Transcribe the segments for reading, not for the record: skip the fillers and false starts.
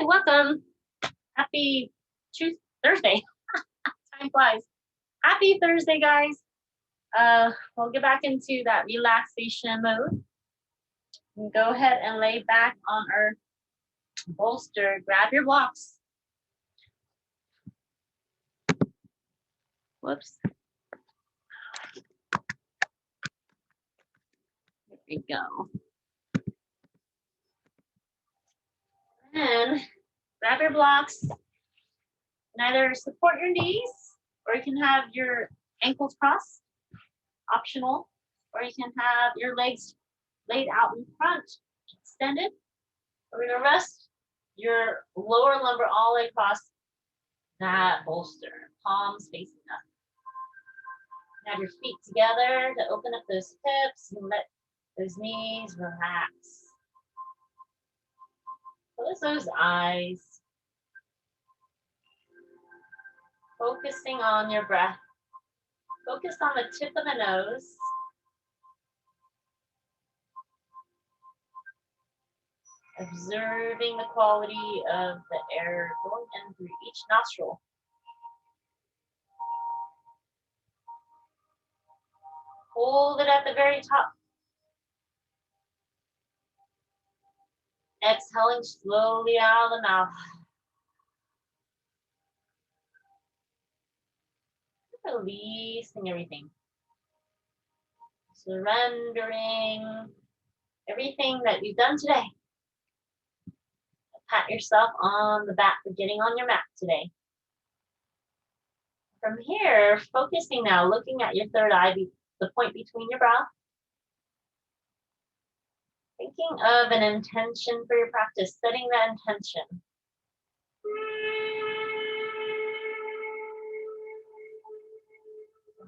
welcome. Happy Tuesday, Thursday. Time flies. Happy Thursday, guys. We'll get back into that relaxation mode. And go ahead and lay back on our bolster. Grab your blocks. Whoops. There we go. And grab your blocks. And either support your knees, or you can have your ankles crossed, optional, or you can have your legs laid out in front, extended. We're gonna rest your lower lumbar all the way across that bolster, palms facing up. Have your feet together to open up those hips and let those knees relax. Close those eyes. Focusing on your breath. Focus on the tip of the nose. Observing the quality of the air going in through each nostril. Hold it at the very top. Exhaling slowly out of the mouth. Releasing everything. Surrendering everything that you've done today. Pat yourself on the back for getting on your mat today. From here, focusing now, looking at your third eye, the point between your brow. Thinking of an intention for your practice, setting that intention.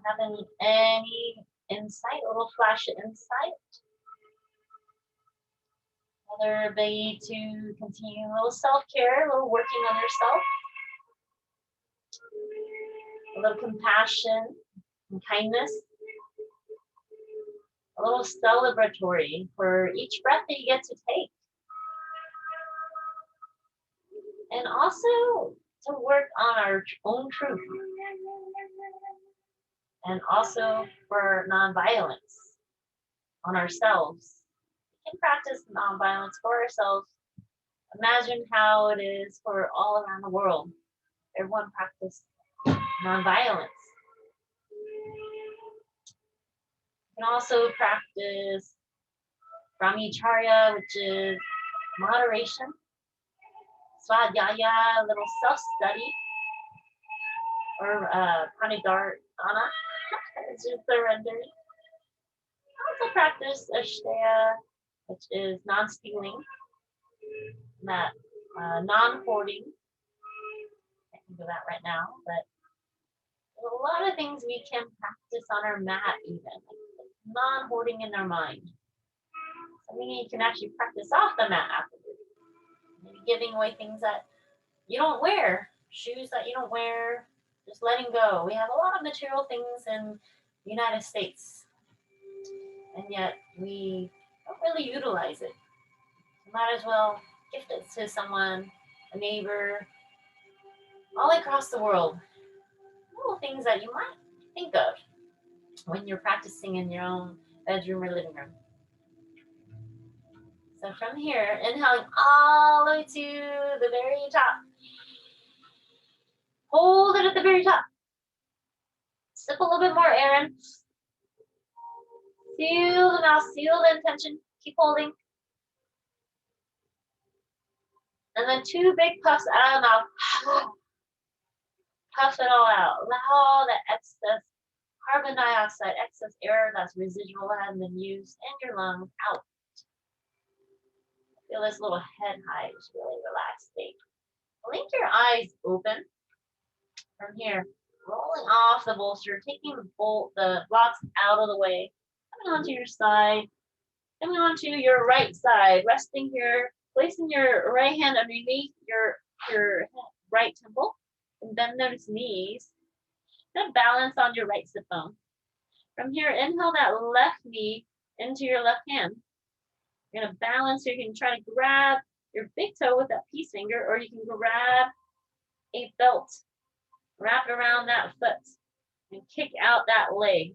Having any insight, a little flash of insight. Whether it be to continue a little self-care, a little working on yourself. A little compassion and kindness. A little celebratory for each breath that you get to take. And also to work on our own truth. And also for nonviolence on ourselves. We can practice nonviolence for ourselves. Imagine how it is for all around the world. Everyone practice nonviolence. You can also practice brahmacharya, which is moderation. Svadhyaya, a little self-study. Or pranidharana, it's just surrendering. Also practice ashteya, which is non-stealing, non-hoarding. I can do that right now, but there's a lot of things we can practice on our mat even, like non-hoarding in our mind. Something you can actually practice off the mat afterwards. Maybe giving away things that you don't wear, shoes that you don't wear, just letting go. We have a lot of material things in the United States, and yet we don't really utilize it. You might as well gift it to someone, a neighbor, all across the world. Little things that you might think of when you're practicing in your own bedroom or living room. So from here, inhaling all the way to the very top. Hold it at the very top. Sip a little bit more air in. Seal the mouth, seal the intention. Keep holding. And then 2 big puffs out of the mouth. Puff it all out. Allow all that excess carbon dioxide, excess air that's residual that hasn't been used in your lungs out. Feel this little head high, just really relaxed state. Blink your eyes open. From here, rolling off the bolster, taking the blocks out of the way, coming onto your side, coming onto your right side, resting here, placing your right hand underneath your right temple, and bend those knees. Then balance on your right sit bone. From here, inhale that left knee into your left hand. You're gonna balance, so you can try to grab your big toe with that peace finger, or you can grab a belt, wrap it around that foot, and kick out that leg.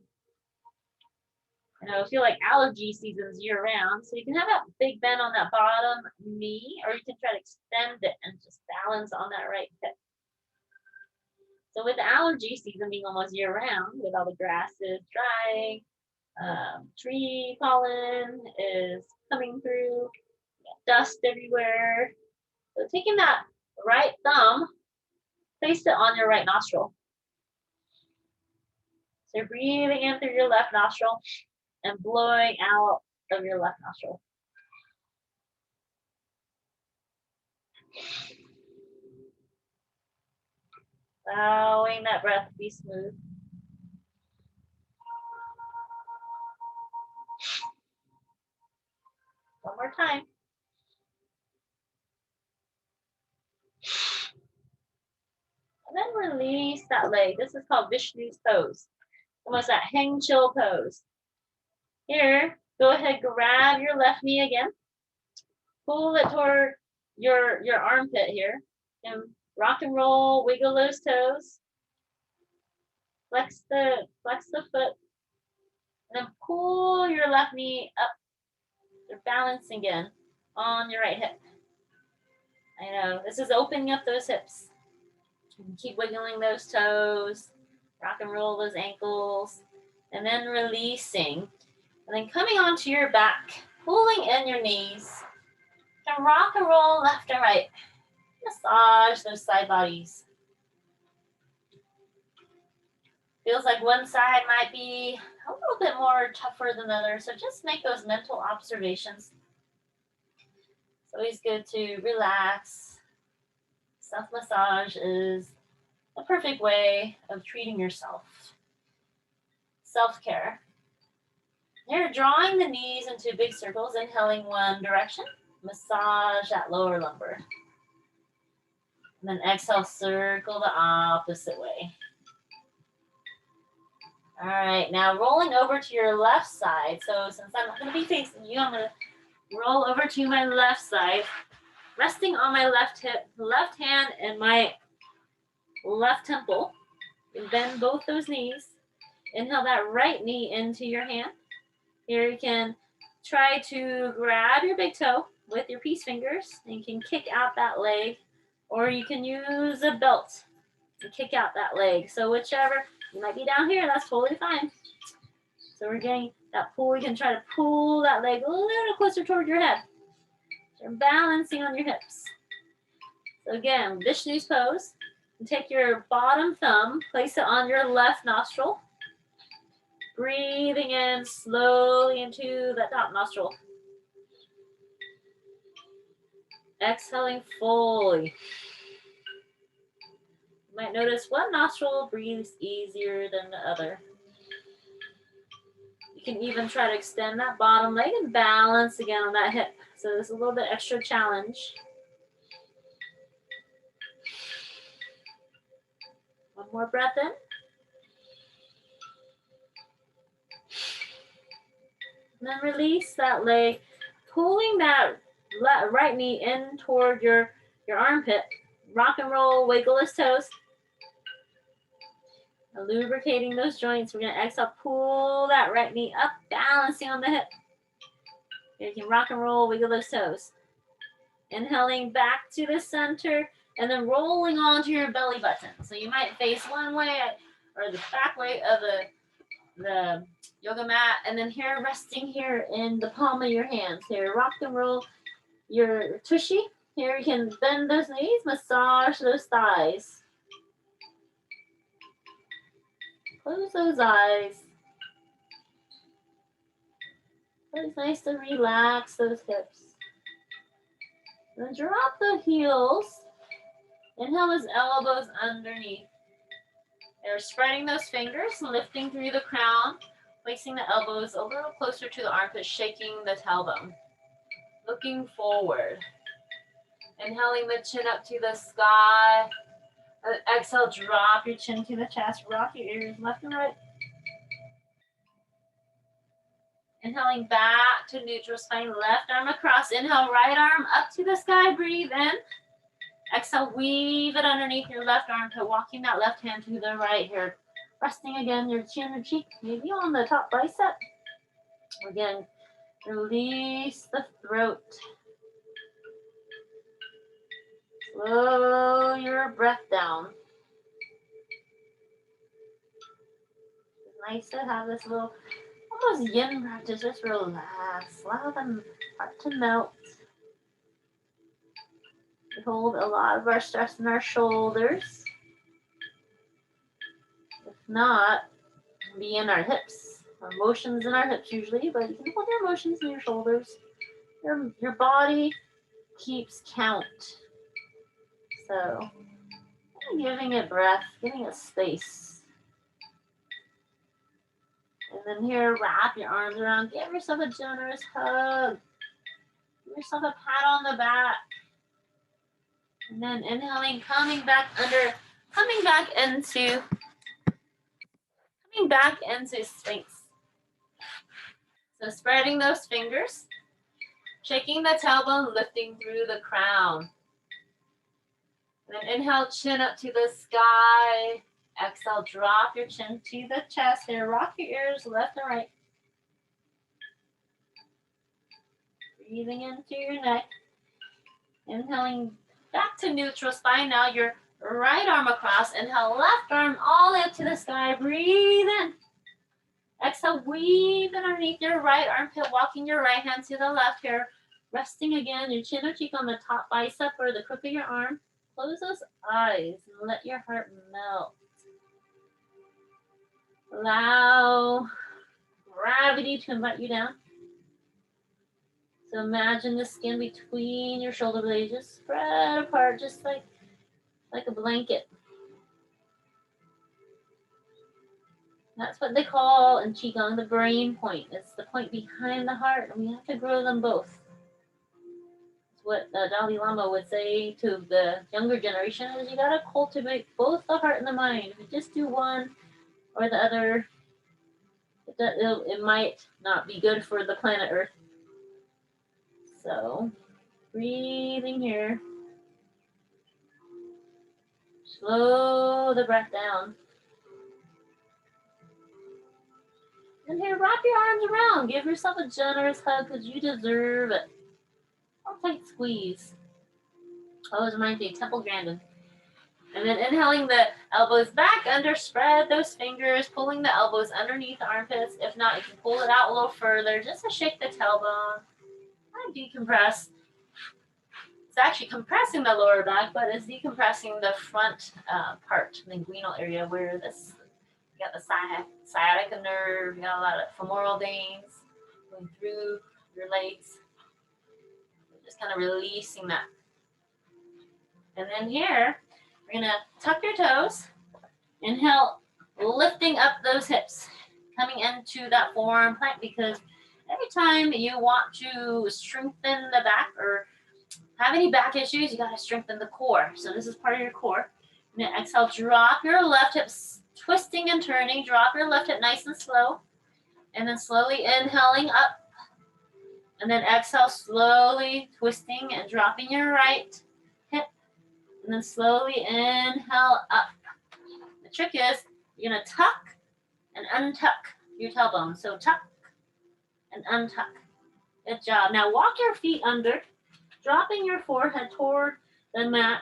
I feel like allergy season's year round, so you can have that big bend on that bottom knee, or you can try to extend it and just balance on that right hip. So with the allergy season being almost year round, with all the grasses drying, tree pollen is coming through, dust everywhere. So taking that right thumb, place it on your right nostril. So you're breathing in through your left nostril and blowing out of your left nostril. Allowing that breath to be smooth. One more time. And then release that leg. This is called Vishnu's pose. Almost that hang chill pose. Here, go ahead, grab your left knee again. Pull it toward your armpit here. And rock and roll, wiggle those toes. Flex the foot. And then pull your left knee up. You're balancing again on your right hip. I know, this is opening up those hips. Keep wiggling those toes. Rock and roll those ankles. And then releasing. And then coming onto your back, pulling in your knees. And rock and roll left and right. Massage those side bodies. Feels like one side might be a little bit more tougher than the other. So just make those mental observations. It's always good to relax. Self-massage is the perfect way of treating yourself. Self-care. You're drawing the knees into big circles, inhaling one direction. Massage that lower lumbar. And then exhale, circle the opposite way. All right, now rolling over to your left side. So since I'm not going to be facing you, I'm going to roll over to my left side, resting on my left hip, left hand, and my left temple. And bend both those knees. Inhale that right knee into your hand. Here you can try to grab your big toe with your peace fingers, and you can kick out that leg, or you can use a belt and kick out that leg. So whichever, you might be down here, that's totally fine. So we're getting that pull. You can try to pull that leg a little closer toward your head. So you're balancing on your hips. So again, Vishnu's pose. And take your bottom thumb, place it on your left nostril. Breathing in slowly into that top nostril. Exhaling fully. You might notice one nostril breathes easier than the other. You can even try to extend that bottom leg and balance again on that hip. So there's a little bit extra challenge. One more breath in. And then release that leg, pulling that right knee in toward your armpit. Rock and roll, wiggle those toes. Lubricating those joints. We're going to exhale, pull that right knee up, balancing on the hip. Here you can rock and roll, wiggle those toes. Inhaling back to the center, and then rolling onto your belly button. So you might face one way or the back way of the yoga mat, and then here resting here in the palm of your hands. Here, rock and roll your tushy. Here you can bend those knees, massage those thighs. Close those eyes. It's nice to relax those hips. Then drop the heels. Inhale those elbows underneath. They're spreading those fingers, lifting through the crown, placing the elbows a little closer to the armpit, shaking the tailbone. Looking forward. Inhaling the chin up to the sky. Exhale, drop your chin to the chest, rock your ears left and right. Inhaling back to neutral spine, left arm across. Inhale, right arm up to the sky, breathe in. Exhale, weave it underneath your left armpit, walking that left hand to the right here. Resting again, your chin or cheek, maybe on the top bicep. Again, release the throat. Slow your breath down. It's nice to have this little, almost yin practice. Just relax. Allow the heart to melt. We hold a lot of our stress in our shoulders. If not, be in our hips. Emotions in our hips usually, but you can hold your emotions in your shoulders. Your body keeps count. So giving it breath, giving it space. And then here, wrap your arms around. Give yourself a generous hug. Give yourself a pat on the back. And then inhaling, coming back into Sphinx. So spreading those fingers, shaking the tailbone, lifting through the crown. And then inhale, chin up to the sky. Exhale, drop your chin to the chest here. Rock your ears left and right. Breathing into your neck. Inhaling back to neutral spine. Now your right arm across. Inhale, left arm all the way up to the sky. Breathe in. Exhale, weave it underneath your right armpit, walking your right hand to the left here. Resting again, your chin or cheek on the top bicep or the crook of your arm. Close those eyes and let your heart melt. Allow gravity to invite you down. So imagine the skin between your shoulder blades just spread apart, just like a blanket. That's what they call in Qigong the brain point. It's the point behind the heart, and we have to grow them both. It's what the Dalai Lama would say to the younger generation is you gotta cultivate both the heart and the mind. If you just do one or the other, it might not be good for the planet Earth. So, breathing here. Slow the breath down. And here, wrap your arms around. Give yourself a generous hug because you deserve it. A tight squeeze. Always reminds me of Temple Grandin. And then inhaling the elbows back under, spread those fingers, pulling the elbows underneath the armpits. If not, you can pull it out a little further just to shake the tailbone. And decompress. It's actually compressing the lower back, but it's decompressing the front part, the inguinal area where this, you got the sciatica nerve, you got a lot of femoral veins going through your legs. Just kind of releasing that. And then here, we're gonna tuck your toes. Inhale, lifting up those hips, coming into that forearm plank, because every time you want to strengthen the back or have any back issues, you gotta strengthen the core. So this is part of your core. And then exhale, drop your left hip, twisting and turning. Drop your left hip nice and slow. And then slowly inhaling up. And then exhale, slowly twisting and dropping your right hip. And then slowly inhale up. The trick is you're gonna tuck and untuck your tailbone. So tuck and untuck. Good job. Now walk your feet under, dropping your forehead toward the mat.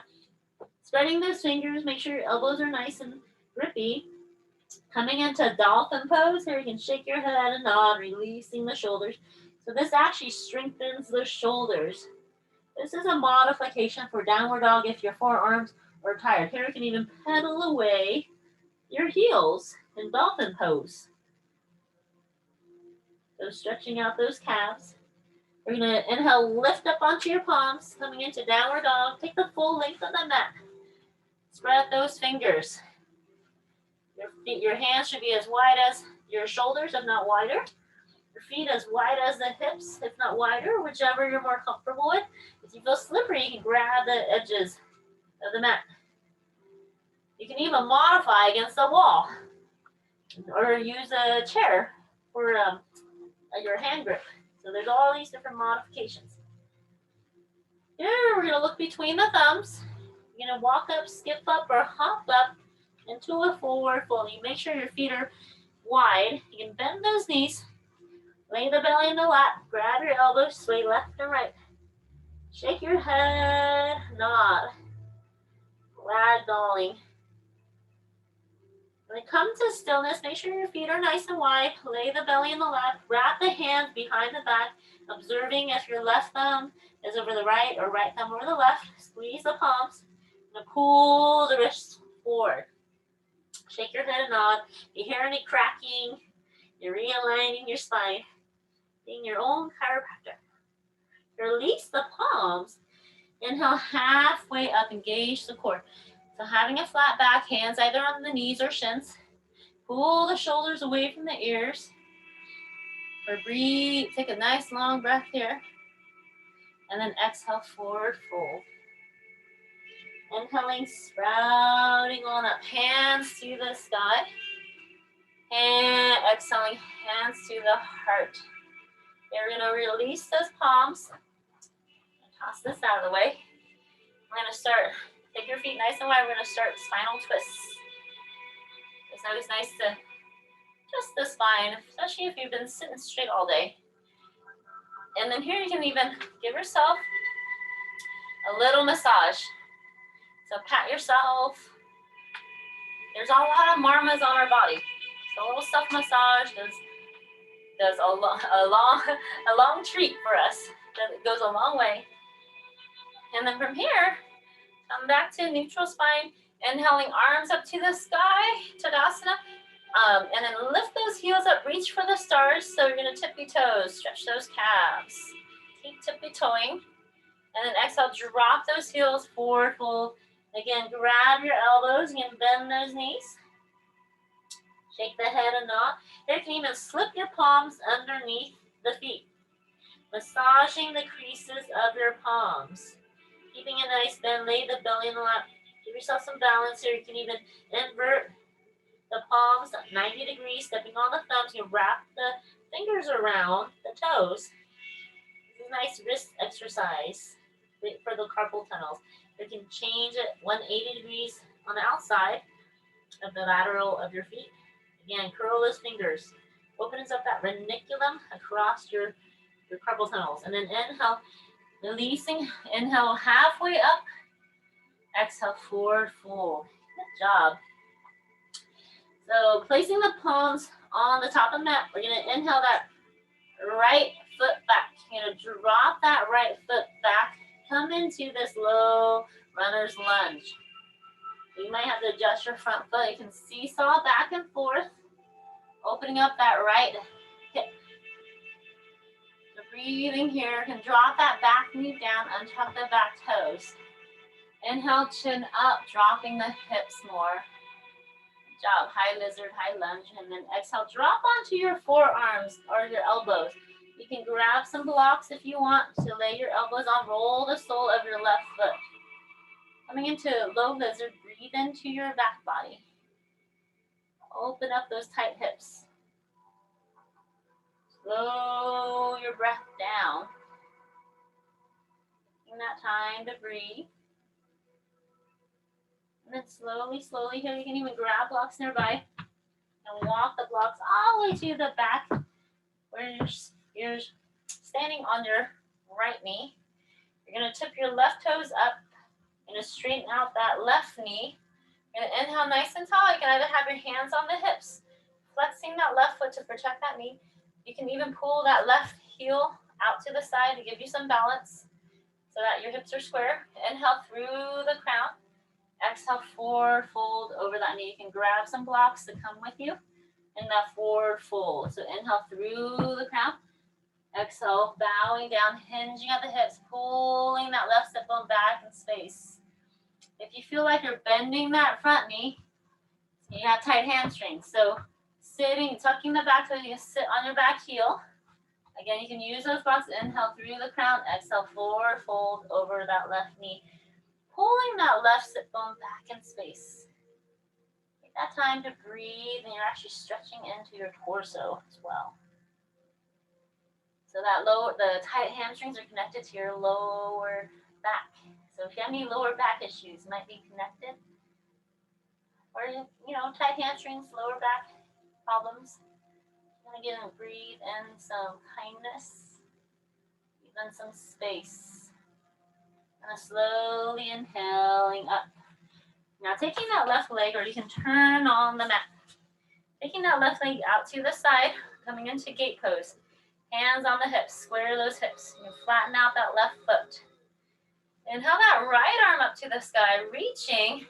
Spreading those fingers, make sure your elbows are nice and grippy. Coming into dolphin pose, here you can shake your head and nod, releasing the shoulders. So this actually strengthens the shoulders. This is a modification for downward dog if your forearms are tired. Here you can even pedal away your heels in dolphin pose. So stretching out those calves. We're gonna inhale, lift up onto your palms, coming into downward dog. Take the full length of the mat. Spread those fingers. Your hands should be as wide as your shoulders, if not wider. Your feet as wide as the hips, if not wider, whichever you're more comfortable with. If you feel slippery, you can grab the edges of the mat. You can even modify against the wall or use a chair for your hand grip. So there's all these different modifications. Here we're gonna look between the thumbs. You're gonna walk up, skip up, or hop up into a forward fold. You make sure your feet are wide. You can bend those knees, lay the belly in the lap, grab your elbows, sway left and right. Shake your head, nod, ragdolling. When it comes to stillness, make sure your feet are nice and wide. Lay the belly in the lap. Wrap the hands behind the back, observing if your left thumb is over the right or right thumb over the left. Squeeze the palms and pull the wrists forward. Shake your head and nod. If you hear any cracking, you're realigning your spine, being your own chiropractor. Release the palms. Inhale halfway up, engage the core. So having a flat back, hands either on the knees or shins. Pull the shoulders away from the ears. Or breathe, take a nice long breath here. And then exhale, forward fold. Inhaling, sprouting on up, hands to the sky. And exhaling, hands to the heart. You're gonna release those palms. Toss this out of the way. We're gonna start, take your feet nice and wide. We're gonna start spinal twists. It's always nice to twist the spine, especially if you've been sitting straight all day. And then here you can even give yourself a little massage. So pat yourself. There's a lot of marmas on our body. So a little self-massage does a long treat for us. It goes a long way. And then from here, come back to neutral spine, inhaling arms up to the sky, Tadasana. And then lift those heels up, reach for the stars. So you're gonna tippy toes, stretch those calves. Keep tippy toeing. And then exhale, drop those heels, forward fold. Again, grab your elbows, you can bend those knees. Shake the head and nod. Here you can even slip your palms underneath the feet, massaging the creases of your palms. Keeping a nice bend, lay the belly in the lap. Give yourself some balance here. You can even invert the palms 90 degrees, stepping on the thumbs. You wrap the fingers around the toes. This is a nice wrist exercise for the carpal tunnels. You can change it 180 degrees on the outside of the lateral of your feet. Again, curl those fingers. Opens up that reniculum across your carpal tunnels. And then inhale, releasing. Inhale halfway up. Exhale, forward fold. Good job. So placing the palms on the top of the mat, we're going to inhale that right foot back. You're going to drop that right foot back. Come into this low runner's lunge. You might have to adjust your front foot. You can seesaw back and forth, opening up that right hip. So breathing here, you can drop that back knee down, untuck the back toes. Inhale, chin up, dropping the hips more. Good job, high lizard, high lunge, and then exhale, drop onto your forearms or your elbows. You can grab some blocks if you want to lay your elbows on, roll the sole of your left foot. Coming into low lizard, breathe into your back body. Open up those tight hips. Slow your breath down. Taking that time to breathe. And then slowly here, you can even grab blocks nearby and walk the blocks all the way to the back where you're standing on your right knee. You're going to tip your left toes up. You're going to straighten out that left knee. You're going to inhale nice and tall. You can either have your hands on the hips, flexing that left foot to protect that knee. You can even pull that left heel out to the side to give you some balance so that your hips are square. Inhale through the crown. Exhale, forward fold over that knee. You can grab some blocks to come with you in that forward fold. So inhale through the crown. Exhale, bowing down, hinging at the hips, pulling that left step bone back in space. If you feel like you're bending that front knee, you have tight hamstrings. So sitting, tucking the back toe, you can sit on your back heel. Again, you can use those blocks. Inhale through the crown. Exhale, forward fold over that left knee. Pulling that left sit bone back in space. Take that time to breathe, and you're actually stretching into your torso as well. So that the tight hamstrings are connected to your lower back. So if you have any lower back issues, might be connected. Or, tight hamstrings, lower back problems. Again, breathe in some kindness, even some space. And slowly inhaling up. Now taking that left leg, or you can turn on the mat. Taking that left leg out to the side, coming into gate pose. Hands on the hips, square those hips. You flatten out that left foot. Inhale that right arm up to the sky, reaching.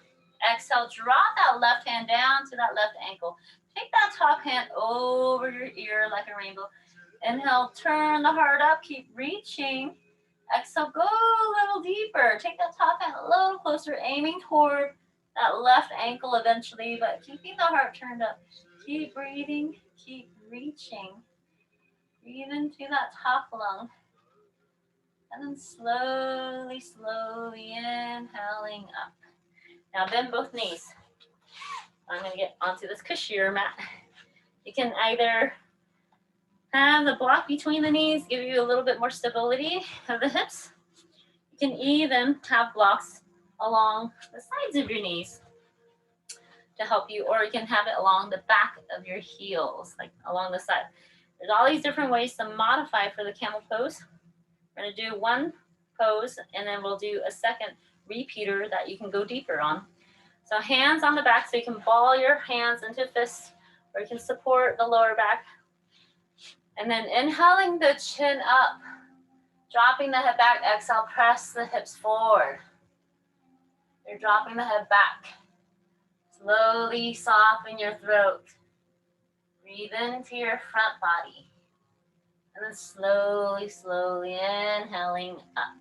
Exhale, drop that left hand down to that left ankle. Take that top hand over your ear like a rainbow. Inhale, turn the heart up, keep reaching. Exhale, go a little deeper. Take that top hand a little closer, aiming toward that left ankle eventually, but keeping the heart turned up. Keep breathing, keep reaching. Breathe into that top lung. And then slowly, slowly inhaling up. Now bend both knees. I'm going to get onto this cushier mat. You can either have the block between the knees, give you a little bit more stability of the hips. You can even have blocks along the sides of your knees to help you, or you can have it along the back of your heels, like along the side. There's all these different ways to modify for the camel pose. We're going to do one pose, and then we'll do a second repeater that you can go deeper on. So hands on the back, so you can ball your hands into fists, or you can support the lower back. And then inhaling the chin up, dropping the head back. Exhale, press the hips forward. You're dropping the head back. Slowly soften your throat. Breathe into your front body. And then slowly, slowly inhaling up.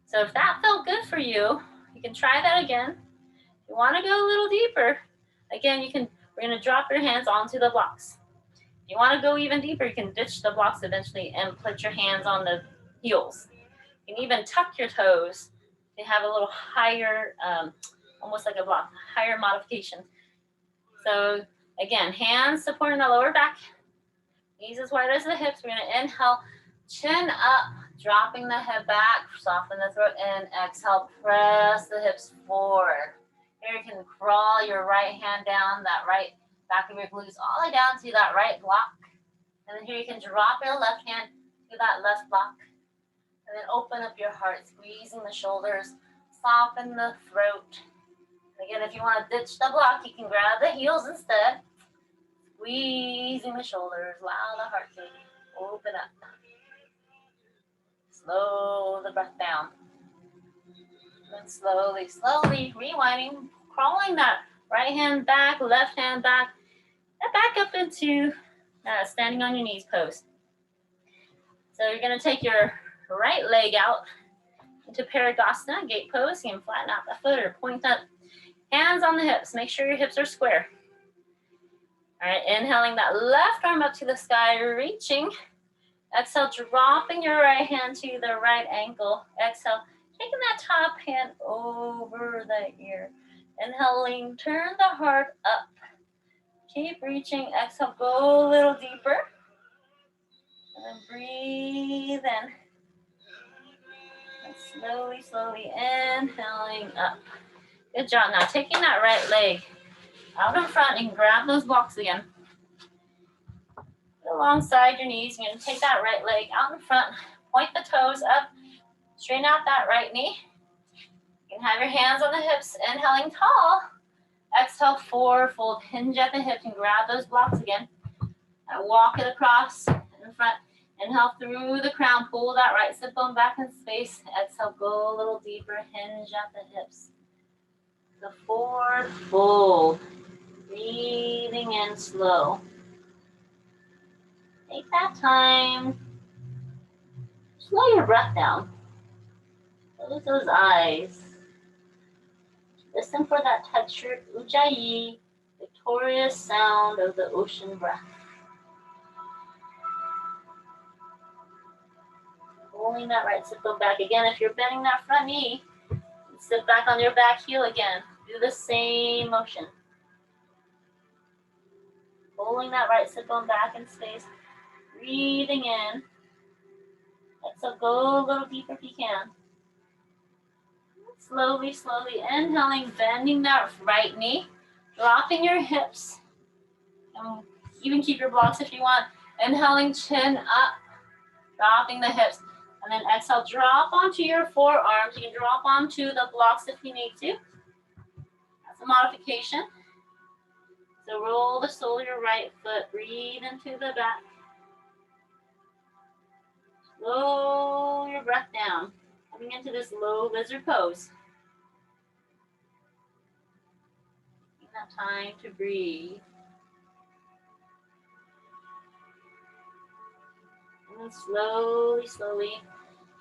So if that felt good for you, you can try that again. If you want to go a little deeper, again, we're going to drop your hands onto the blocks. If you want to go even deeper, you can ditch the blocks eventually and put your hands on the heels. You can even tuck your toes to have a little higher, almost like a block, higher modification. So again, hands supporting the lower back, knees as wide as the hips. We're going to inhale, chin up, dropping the head back, soften the throat, and exhale, press the hips forward. Here you can crawl your right hand down that right back of your glutes all the way down to that right block. And then here you can drop your left hand to that left block. And then open up your heart, squeezing the shoulders, soften the throat. And again, if you want to ditch the block, you can grab the heels instead. Squeezing the shoulders, allow the heart to open up. Slow the breath down. And then slowly, slowly rewinding, crawling that right hand back, left hand back, and back up into standing on your knees pose. So you're going to take your right leg out into Parigasana, gate pose. You can flatten out the foot or point up. Hands on the hips. Make sure your hips are square. All right, inhaling that left arm up to the sky, reaching. Exhale, dropping your right hand to the right ankle. Exhale, taking that top hand over the ear. Inhaling, turn the heart up. Keep reaching. Exhale, go a little deeper. And then breathe in. And slowly, slowly inhaling up. Good job. Now taking that right leg out in front and grab those blocks again. Alongside your knees, you're going to take that right leg out in front, point the toes up, straighten out that right knee. You can have your hands on the hips, inhaling tall. Exhale, forward fold, hinge at the hips and grab those blocks again. And walk it across in front. Inhale through the crown, pull that right sit bone back in space. Exhale, go a little deeper, hinge at the hips. The forward fold, breathing in slow. Take that time. Slow your breath down. Close those eyes. Listen for that textured ujjayi, victorious sound of the ocean breath. Pulling that right sit bone back again. If you're bending that front knee, sit back on your back heel again. Do the same motion. Pulling that right sit bone back in space. Breathing in. So go a little deeper if you can. Slowly, slowly inhaling, bending that right knee, dropping your hips. Even keep your blocks if you want. Inhaling, chin up, dropping the hips. And then exhale, drop onto your forearms. You can drop onto the blocks if you need to. That's a modification. So roll the sole of your right foot, breathe into the back. Slow your breath down, coming into this low lizard pose. Taking that time to breathe. And then slowly, slowly,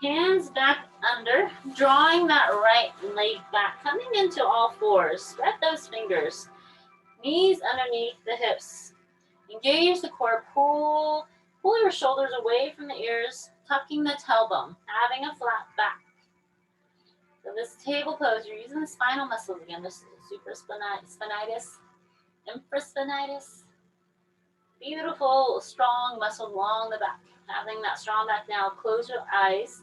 hands back under, drawing that right leg back, coming into all fours. Spread those fingers. Knees underneath the hips. Engage the core. Pull your shoulders away from the ears, tucking the tailbone, having a flat back. So this table pose, you're using the spinal muscles again, the supraspinatus, infraspinatus. Beautiful, strong muscles along the back. Having that strong back now, close your eyes.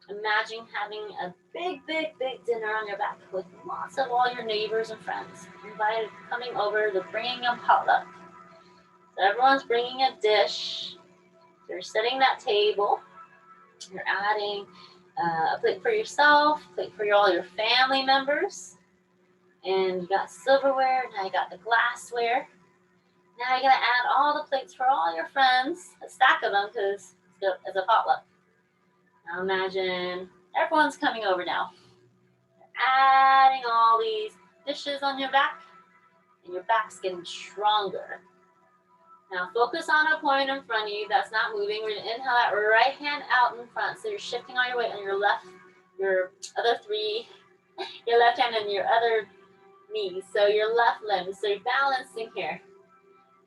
Imagine having a big, big, big dinner on your back with lots of all your neighbors and friends. Invited coming over, they're bringing a potluck. So everyone's bringing a dish. You're setting that table. You're adding a plate for yourself, a plate for all your family members. And you got silverware, now you got the glassware. Now you're gonna add all the plates for all your friends, a stack of them because it's a potluck. Now imagine everyone's coming over now. Adding all these dishes on your back, and your back's getting stronger. Now focus on a point in front of you that's not moving. We're gonna inhale that right hand out in front, so you're shifting all your weight on your left, your left hand and your other knee, so your left limb. So you're balancing here.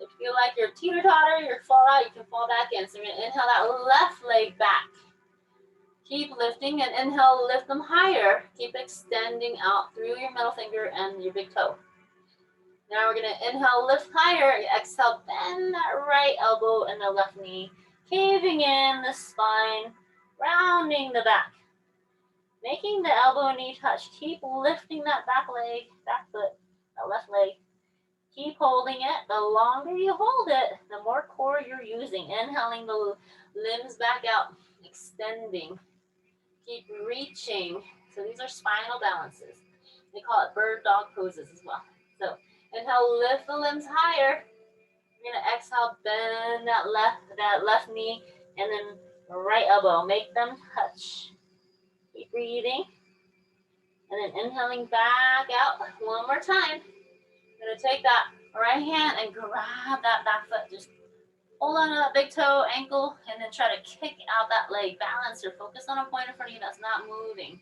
If you feel like you're teeter-totter, you fall out, you can fall back in. So you're gonna inhale that left leg back. Keep lifting and inhale, lift them higher. Keep extending out through your middle finger and your big toe. Now we're gonna inhale, lift higher. Exhale, bend that right elbow and the left knee, caving in the spine, rounding the back. Making the elbow and knee touch. Keep lifting that back leg, back foot, that left leg. Keep holding it. The longer you hold it, the more core you're using. Inhaling the limbs back out, extending. Keep reaching. So these are spinal balances. They call it bird dog poses as well. So inhale, lift the limbs higher. You're gonna exhale, bend that left knee, and then right elbow. Make them touch. Keep breathing. And then inhaling back out one more time. You're gonna take that right hand and grab that back foot. Just hold on to that big toe, ankle, and then try to kick out that leg. Balance or focus on a point in front of you that's not moving.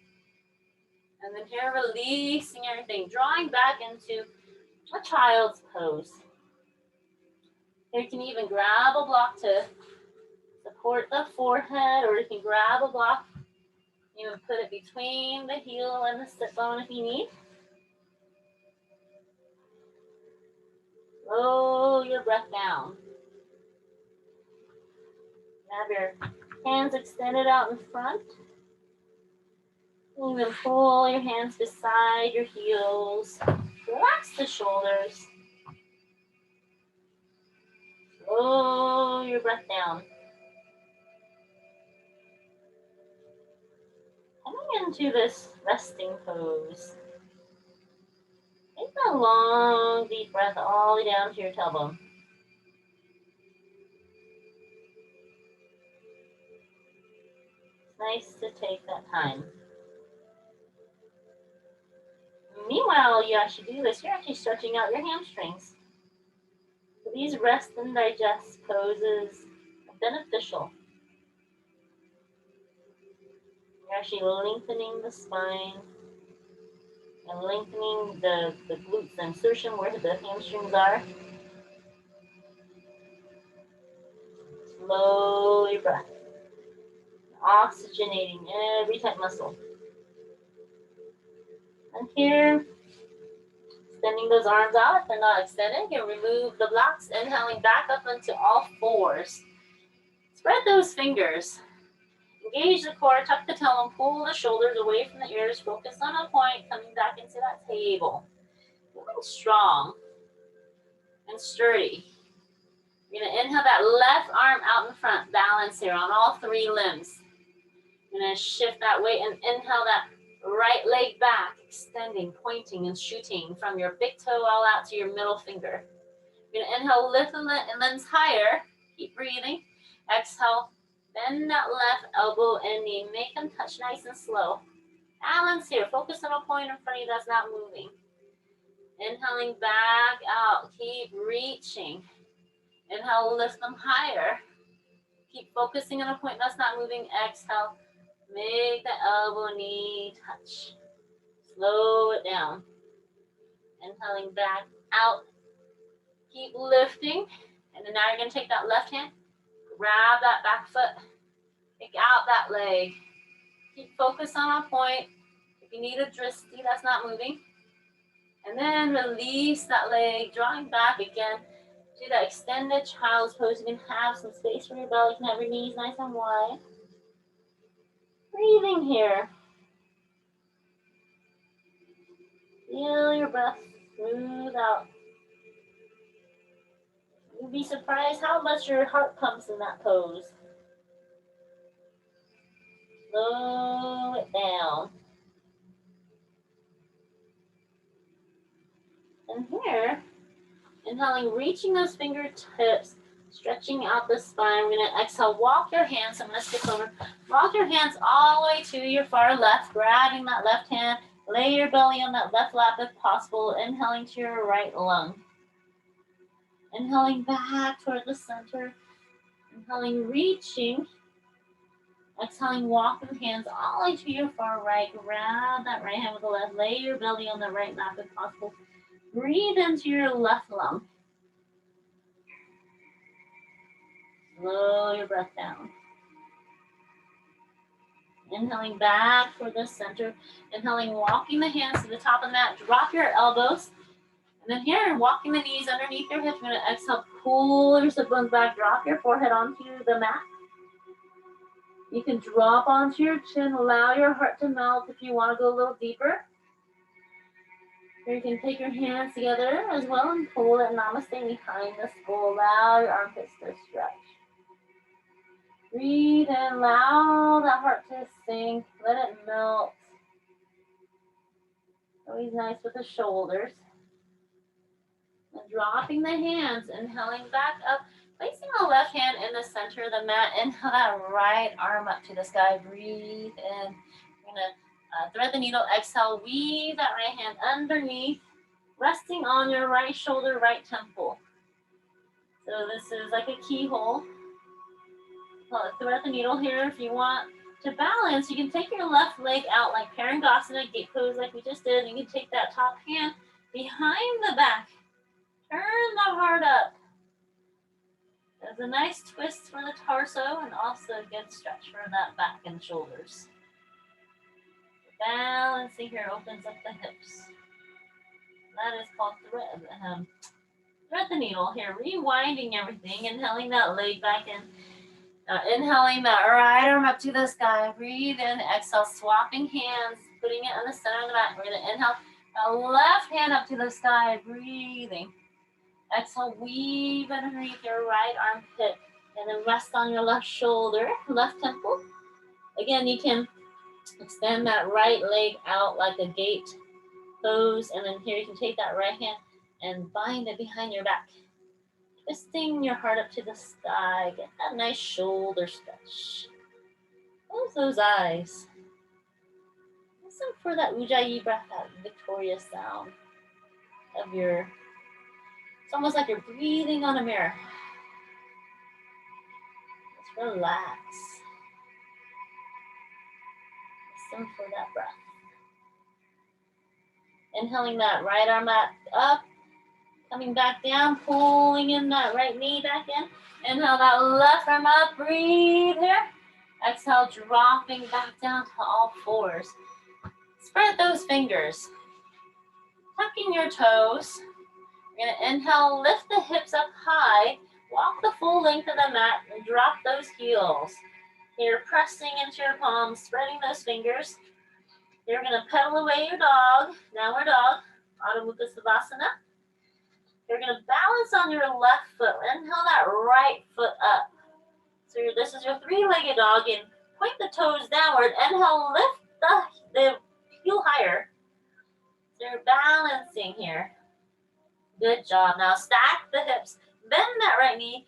And then here, releasing everything, drawing back into a child's pose. You can even grab a block to support the forehead, or you can grab a block, even put it between the heel and the sit bone if you need. Slow your breath down. Have your hands extended out in front. Even pull your hands beside your heels. Relax the shoulders. Slow your breath down. Coming into this resting pose. Take a long, deep breath all the way down to your tailbone. It's nice to take that time. Meanwhile, you actually do this, you're actually stretching out your hamstrings. So these rest and digest poses are beneficial. You're actually lengthening the spine and lengthening the glutes, the insertion where the hamstrings are. Slow your breath. Oxygenating every tight muscle. And here, extending those arms out. If they're not extended, you can remove the blocks, inhaling back up into all fours. Spread those fingers. Engage the core, tuck the tailbone, pull the shoulders away from the ears, focus on a point, coming back into that table. Feeling strong and sturdy. You're gonna inhale that left arm out in front, balance here on all three limbs. You're gonna shift that weight and inhale that right leg back, extending, pointing, and shooting from your big toe all out to your middle finger. You're gonna inhale, lift the limbs higher, keep breathing. Exhale, bend that left elbow and knee, make them touch nice and slow. Balance here, focus on a point in front of you that's not moving. Inhaling back out, keep reaching. Inhale, lift them higher. Keep focusing on a point that's not moving. Exhale, make the elbow knee touch. Slow it down. Inhaling back out. Keep lifting. And then now you're going to take that left hand, grab that back foot, kick out that leg. Keep focus on a point. If you need a dristy that's not moving. And then release that leg, drawing back again. Do that extended child's pose. You can have some space for your belly. You can have your knees nice and wide. Breathing here. Feel your breath smooth out. You'd be surprised how much your heart pumps in that pose. Slow it down. And here, inhaling, reaching those fingertips, stretching out the spine. We're gonna exhale, walk your hands. I'm gonna skip over. Walk your hands all the way to your far left, grabbing that left hand. Lay your belly on that left lap if possible. Inhaling to your right lung. Inhaling back toward the center. Inhaling, reaching. Exhaling, walk the hands all the way to your far right. Grab that right hand with the left. Lay your belly on the right lap if possible. Breathe into your left lung. Slow your breath down. Inhaling back for the center. Inhaling, walking the hands to the top of the mat. Drop your elbows. And then here, walking the knees underneath your hips. You're going to exhale, pull your sit bones back. Drop your forehead onto the mat. You can drop onto your chin. Allow your heart to melt if you want to go a little deeper. Or you can take your hands together as well and pull it namaste behind the skull. Allow your armpits to stretch. Breathe and allow the heart to sink. Let it melt. Always nice with the shoulders. And dropping the hands, inhaling back up. Placing the left hand in the center of the mat. Inhale that right arm up to the sky. Breathe in. You're going to thread the needle. Exhale. Weave that right hand underneath. Resting on your right shoulder, right temple. So this is like a keyhole. Thread the needle here. If you want to balance, you can take your left leg out like Parangasana, gate pose like we just did. You can take that top hand behind the back. Turn the heart up. There's a nice twist for the torso and also a good stretch for that back and shoulders. Balancing here opens up the hips. That is called thread the needle here. Rewinding everything, inhaling that leg back in. Inhaling that right arm up to the sky. Breathe in, exhale, swapping hands, putting it on the center of the mat. We're going to inhale the left hand up to the sky, breathing. Exhale, weave underneath your right armpit, and then rest on your left shoulder, left temple. Again, you can extend that right leg out like a gate pose, and then here you can take that right hand and bind it behind your back. Twisting your heart up to the sky. Get that nice shoulder stretch. Close those eyes. Listen for that Ujjayi breath, that victorious sound of your, it's almost like you're breathing on a mirror. Just relax. Listen for that breath. Inhaling that right arm up. Coming back down, pulling in that right knee back in. Inhale that left arm up, breathe here. Exhale, dropping back down to all fours. Spread those fingers. Tucking your toes. You're gonna inhale, lift the hips up high. Walk the full length of the mat and drop those heels. You're pressing into your palms, spreading those fingers. You're gonna pedal away your dog, downward dog, Adho Mukha Savasana. You're gonna balance on your left foot. Inhale that right foot up. So this is your three-legged dog, and point the toes downward. Inhale, lift the heel higher. So you're balancing here. Good job. Now stack the hips. Bend that right knee.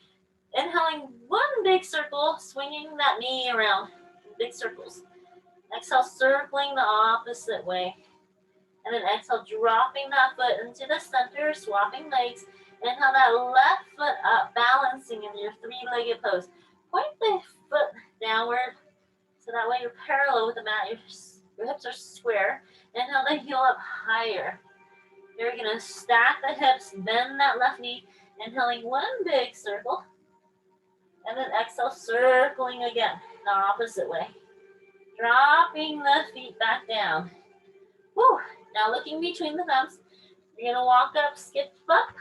Inhaling one big circle, swinging that knee around. Big circles. Exhale, circling the opposite way. And then exhale, dropping that foot into the center, swapping legs. Inhale that left foot up, balancing in your three-legged pose. Point the foot downward, so that way you're parallel with the mat. Your hips are square. Inhale the heel up higher. You're gonna stack the hips, bend that left knee, inhaling one big circle. And then exhale, circling again, the opposite way. Dropping the feet back down. Woo! Now looking between the thumbs, you're gonna walk up, skip up,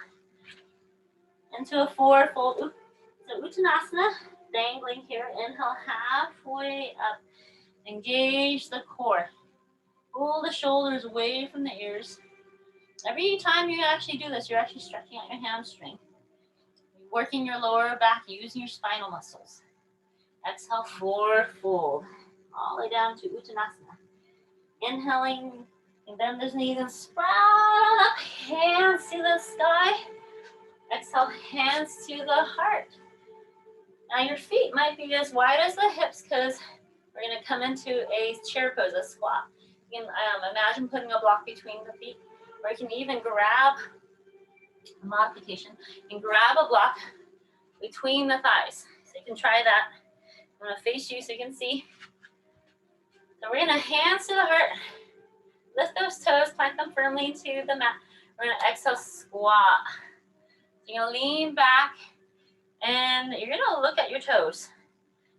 into a forward fold. So Uttanasana, dangling here. Inhale halfway up. Engage the core. Pull the shoulders away from the ears. Every time you actually do this, you're actually stretching out your hamstring. You're working your lower back, using your spinal muscles. Exhale, forward fold. All the way down to Uttanasana. Inhaling, and bend those knees and sprout up. Hands to the sky. Exhale, hands to the heart. Now your feet might be as wide as the hips because we're going to come into a chair pose, a squat. You can imagine putting a block between the feet, or you can even grab a modification. You can grab a block between the thighs. So you can try that. I'm going to face you so you can see. So we're going to hands to the heart. Lift those toes, plant them firmly to the mat. We're going to exhale, squat. So you're going to lean back, and you're going to look at your toes.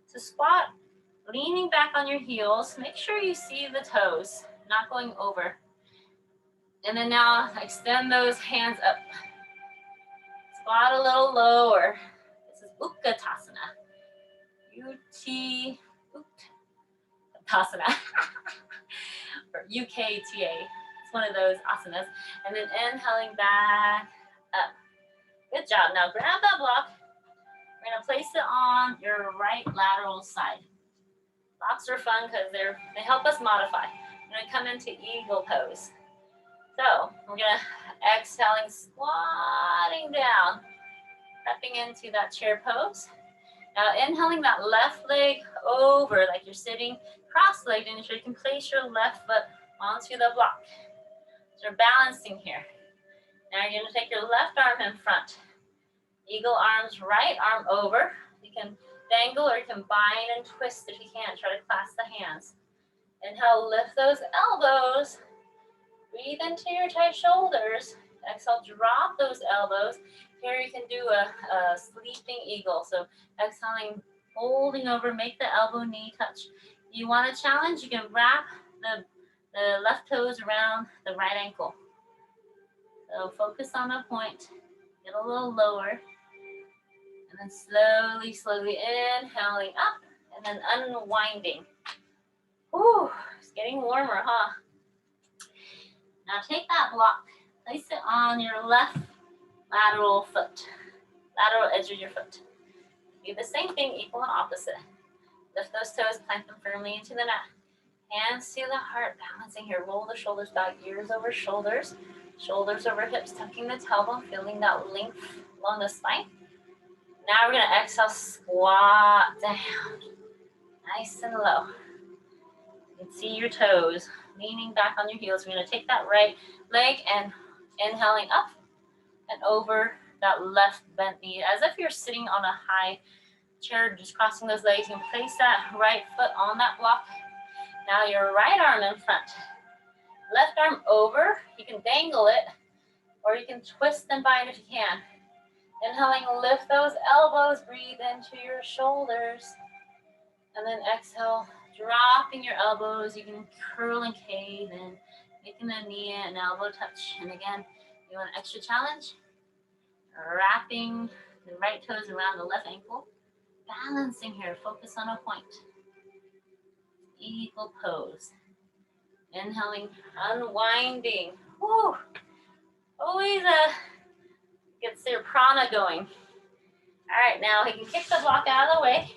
So squat, leaning back on your heels. Make sure you see the toes, not going over. And then now extend those hands up. Squat a little lower. This is Utkatasana. Utkatasana. Or UKTA. It's one of those asanas. And then inhaling back up. Good job. Now grab that block. We're going to place it on your right lateral side. Blocks are fun because they help us modify. We're going to come into eagle pose. So we're going to exhaling, squatting down, stepping into that chair pose. Now inhaling that left leg over like you're sitting cross-legged, and you can place your left foot onto the block. So you're balancing here. Now you're going to take your left arm in front. Eagle arms, right arm over. You can dangle or you can bind and twist if you can. Try to clasp the hands. Inhale, lift those elbows. Breathe into your tight shoulders. Exhale, drop those elbows. Here you can do a sleeping eagle. So exhaling, folding over, make the elbow knee touch. You want a challenge, you can wrap the left toes around the right ankle. So focus on a point, get a little lower, and then slowly, slowly inhaling up, and then unwinding. Ooh, it's getting warmer, huh? Now take that block, place it on your left lateral foot, lateral edge of your foot. Do the same thing, equal and opposite. Lift those toes, plant them firmly into the mat. Hands to the heart, balancing here. Roll the shoulders back, ears over shoulders, shoulders over hips, tucking the tailbone, feeling that length along the spine. Now we're going to exhale, squat down, nice and low. You can see your toes, leaning back on your heels. We're going to take that right leg and inhaling up and over that left bent knee, as if you're sitting on a high chair, just crossing those legs. You can place that right foot on that block. Now your right arm in front, left arm over. You can dangle it, or you can twist and bind if you can. Inhaling, lift those elbows, breathe into your shoulders. And then exhale, dropping your elbows. You can curl and cave in, making the knee and elbow touch. And again, you want an extra challenge? Wrapping the right toes around the left ankle. Balancing here, focus on a point. Eagle pose. Inhaling, unwinding. Woo! Always gets their prana going. All right, now you can kick the block out of the way.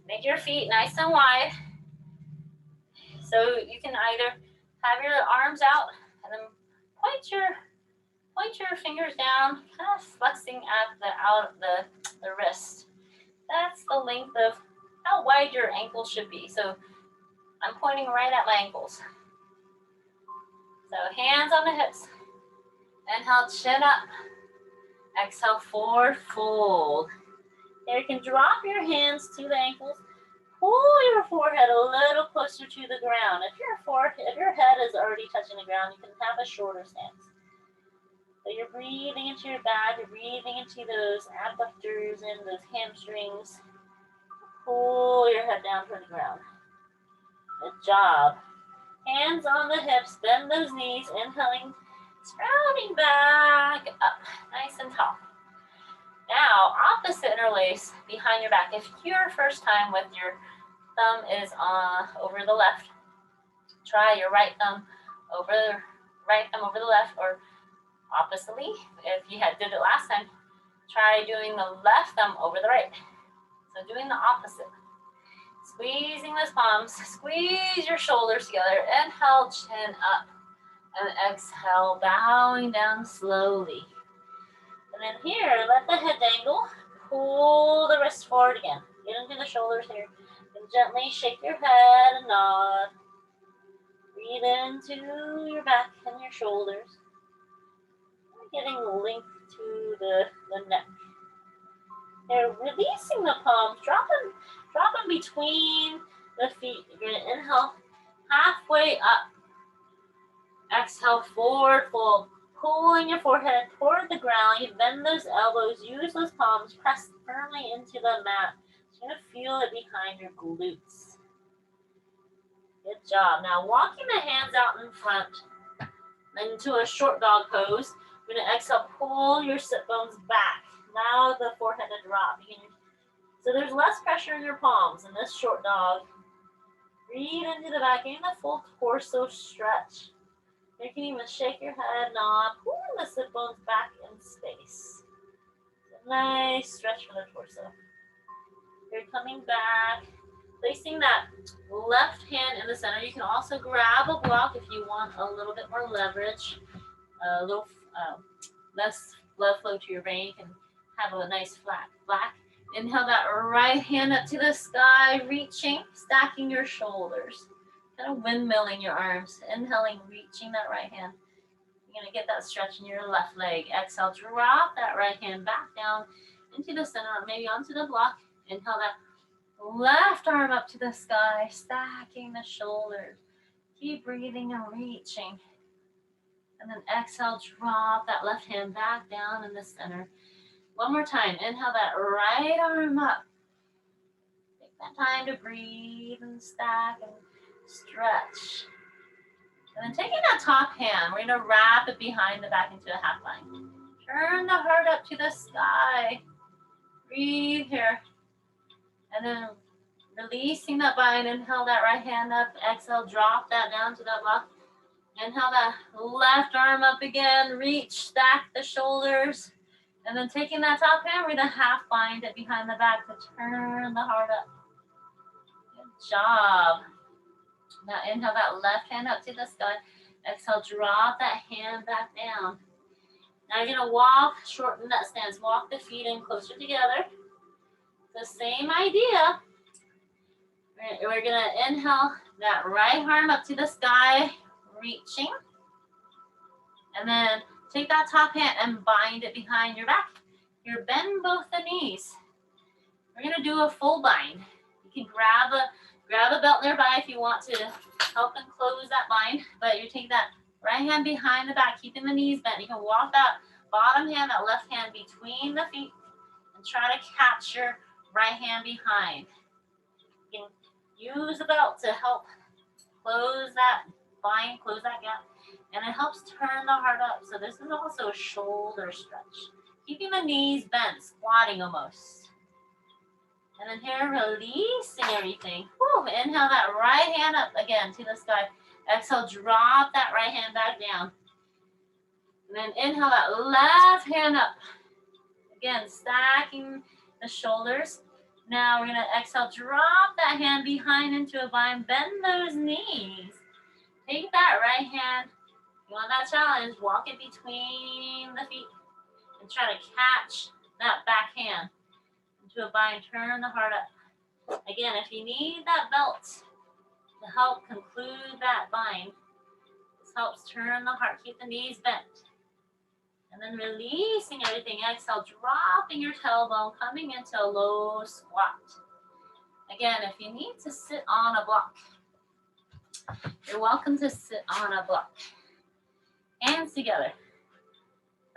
Make your feet nice and wide. So you can either have your arms out and then point your fingers down, kind of flexing at the wrist. That's the length of how wide your ankle should be. So I'm pointing right at my ankles. So hands on the hips. Inhale, chin up. Exhale, forward fold. There you can drop your hands to the ankles. Pull your forehead a little closer to the ground. If your head is already touching the ground, you can have a shorter stance. So you're breathing into your back, you're breathing into those abductors and those hamstrings. Pull your head down toward the ground. Good job. Hands on the hips, bend those knees, inhaling, sprouting back up, nice and tall. Now, opposite interlace behind your back. If your first time with your thumb is over the left, try your right thumb over the left, or oppositely. If you did it last time, try doing the left thumb over the right. So doing the opposite. Squeezing those palms, squeeze your shoulders together. Inhale, chin up, and exhale, bowing down slowly. And then here, let the head dangle. Pull the wrists forward again. Get into the shoulders here. And gently shake your head and nod. Breathe into your back and your shoulders. Getting length to the neck. Here, releasing the palms. Drop them between the feet. You're going to inhale halfway up. Exhale, forward fold. Pulling your forehead toward the ground. You bend those elbows. Use those palms. Press firmly into the mat. You're going to feel it behind your glutes. Good job. Now walking the hands out in front into a short dog pose. You're going to exhale, pull your sit bones back. Now the forehead to drop. So there's less pressure in your palms in this short dog. Breathe into the back, getting the full torso stretch. You can even shake your head, nod, pulling the sit bones back in space. So nice stretch for the torso. You're coming back, placing that left hand in the center. You can also grab a block if you want a little bit more leverage, a little less blood flow to your brain. You can have a nice flat back. Inhale that right hand up to the sky, reaching, stacking your shoulders. Kind of windmilling your arms. Inhaling, reaching that right hand. You're going to get that stretch in your left leg. Exhale, drop that right hand back down into the center, or maybe onto the block. Inhale that left arm up to the sky, stacking the shoulders. Keep breathing and reaching. And then exhale, drop that left hand back down in the center. One more time. Inhale that right arm up. Take that time to breathe and stack and stretch. And then taking that top hand, we're going to wrap it behind the back into a half line. Turn the heart up to the sky. Breathe here. And then releasing that bind. Inhale that right hand up. Exhale, drop that down to that block. Inhale that left arm up again. Reach, stack the shoulders. And then taking that top hand, we're going to half bind it behind the back to turn the heart up. Good job. Now inhale that left hand up to the sky. Exhale, drop that hand back down. Now you're going to walk, shorten that stance. Walk the feet in closer together. The same idea. We're going to inhale that right arm up to the sky, reaching. And then take that top hand and bind it behind your back. Here, bend both the knees. We're going to do a full bind. You can grab a belt nearby if you want to help and close that bind. But you take that right hand behind the back, keeping the knees bent. You can walk that bottom hand, that left hand between the feet, and try to catch your right hand behind. You can use the belt to help close that bind, close that gap. And it helps turn the heart up. So this is also a shoulder stretch. Keeping the knees bent, squatting almost. And then here, releasing everything. Whew, inhale that right hand up again to the sky. Exhale, drop that right hand back down. And then inhale that left hand up. Again, stacking the shoulders. Now we're gonna exhale, drop that hand behind into a bind, bend those knees. Take that right hand, you want that challenge, walk it between the feet and try to catch that back hand into a bind, turn the heart up. Again, if you need that belt to help conclude that bind, this helps turn the heart, keep the knees bent. And then releasing everything, exhale, dropping your tailbone, coming into a low squat. Again, if you need to sit on a block, you're welcome to sit on a block. Hands together.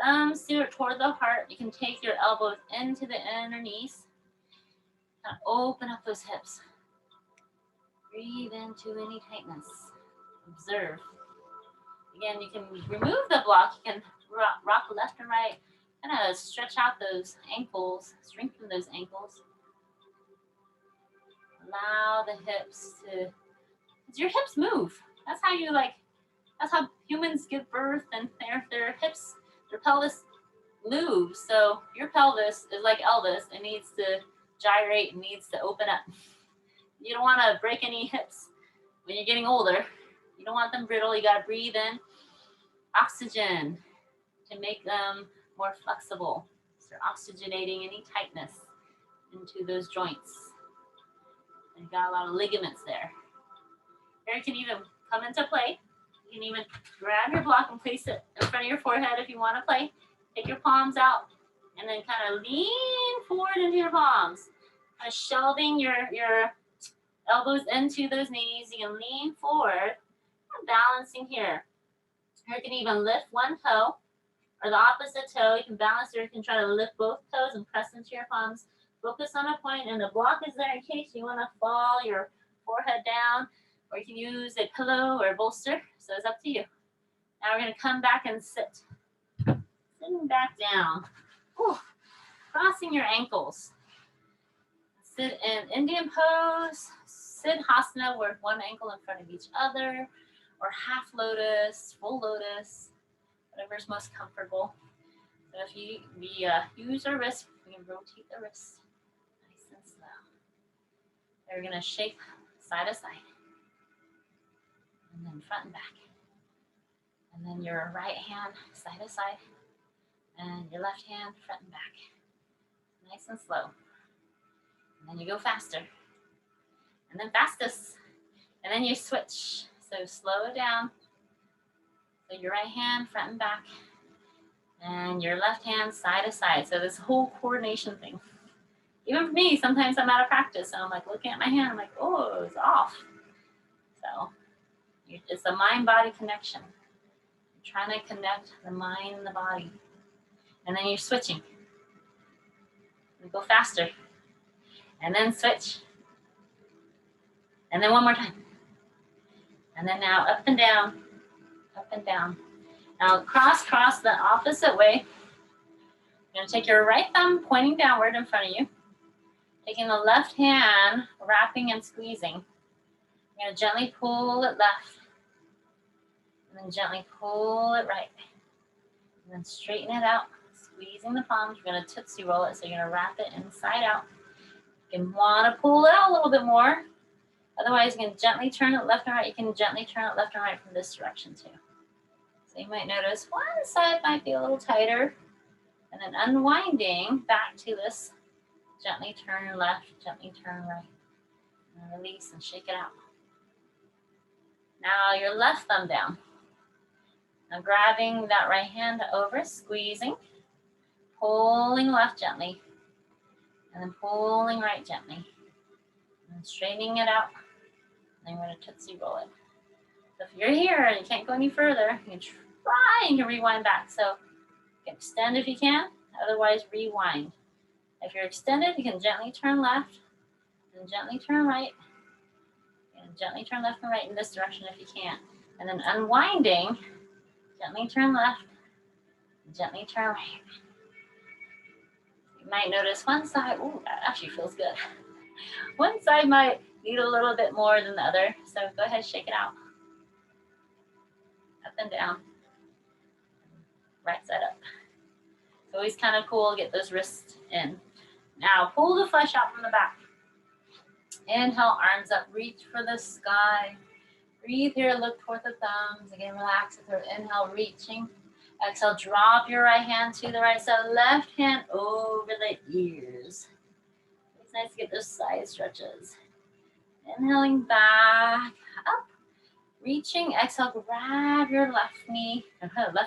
Thumbs toward the heart. You can take your elbows into the inner knees. And open up those hips. Breathe into any tightness. Observe. Again, you can remove the block. You can rock left and right. Kind of stretch out those ankles. Strengthen those ankles. Allow the hips to, your hips move. That's how you that's how humans give birth, and their hips, their pelvis moves. So your pelvis is like Elvis. It needs to gyrate and needs to open up. You don't want to break any hips when you're getting older. You don't want them brittle. You got to breathe in oxygen to make them more flexible. So you're oxygenating any tightness into those joints. You've got a lot of ligaments there. Here you can even come into play. You can even grab your block and place it in front of your forehead if you want to play. Take your palms out and then kind of lean forward into your palms. Kind of shelving your elbows into those knees. You can lean forward and balancing here. Or you can even lift one toe or the opposite toe. You can balance, or you can try to lift both toes and press into your palms. Focus on a point, and the block is there in case you want to fall your forehead down, or you can use a pillow or a bolster. So it's up to you. Now we're going to come back and sit. Sitting back down. Whew. Crossing your ankles. Sit in Indian pose, Siddhasana, where one ankle in front of each other, or half lotus, full lotus, whatever's most comfortable. So if we use our wrist, we can rotate the wrist nice and slow. Then we're going to shake side to side, and then front and back. And then your right hand side to side, and your left hand front and back. Nice and slow. And then you go faster. And then fastest. And then you switch. So slow it down. So your right hand front and back. And your left hand side to side. So this whole coordination thing. Even for me, sometimes I'm out of practice. And I'm like looking at my hand. I'm like, oh, it's off. So it's a mind-body connection. You're trying to connect the mind and the body. And then you're switching. You go faster. And then switch. And then one more time. And then now up and down, up and down. Now cross the opposite way. You're going to take your right thumb pointing downward in front of you. Taking the left hand, wrapping and squeezing. You're going to gently pull it left. And then gently pull it right. And then straighten it out, squeezing the palms. You're going to Tootsie Roll it, so you're going to wrap it inside out. You can want to pull it out a little bit more. Otherwise, you can gently turn it left and right. You can gently turn it left and right from this direction too. So you might notice one side might be a little tighter. And then unwinding back to this. Gently turn left, gently turn right. And release and shake it out. Now your left thumb down. Now grabbing that right hand over, squeezing. Pulling left gently. And then pulling right gently. And straightening it out. And then we're going to Tootsie Roll it. So if you're here and you can't go any further, you can try and rewind back. So you can extend if you can, otherwise rewind. If you're extended, you can gently turn left and gently turn right. And gently turn left and right in this direction if you can. And then unwinding, gently turn left, gently turn right. You might notice one side, ooh, that actually feels good. One side might need a little bit more than the other, so go ahead, shake it out. Up and down. Right side up. It's always kind of cool to get those wrists in. Now pull the flesh out from the back. Inhale, arms up, reach for the sky. Breathe here, look toward the thumbs. Again, relax the throat. Inhale, reaching. Exhale, drop your right hand to the right side. Left hand over the ears. It's nice to get those side stretches. Inhaling back, up. Reaching, exhale, grab your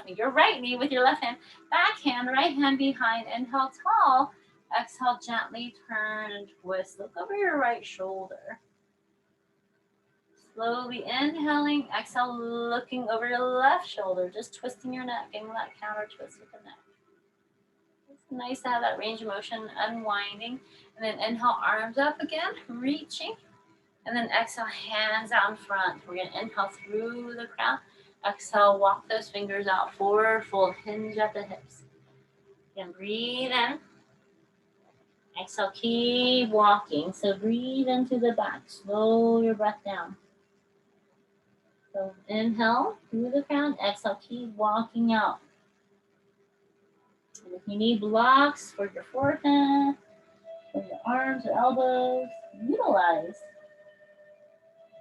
your right knee with your left hand. Back hand, right hand behind. Inhale, tall. Exhale, gently turn and twist. Look over your right shoulder. Slowly inhaling, exhale, looking over your left shoulder, just twisting your neck, getting that counter twist with the neck. It's nice to have that range of motion, unwinding. And then inhale, arms up again, reaching. And then exhale, hands out in front. We're going to inhale through the crown. Exhale, walk those fingers out, forward fold, hinge at the hips. Again, breathe in. Exhale, keep walking. So breathe into the back. Slow your breath down. So inhale through the crown. Exhale, keep walking out. And if you need blocks for your forehead, for your arms or elbows, utilize.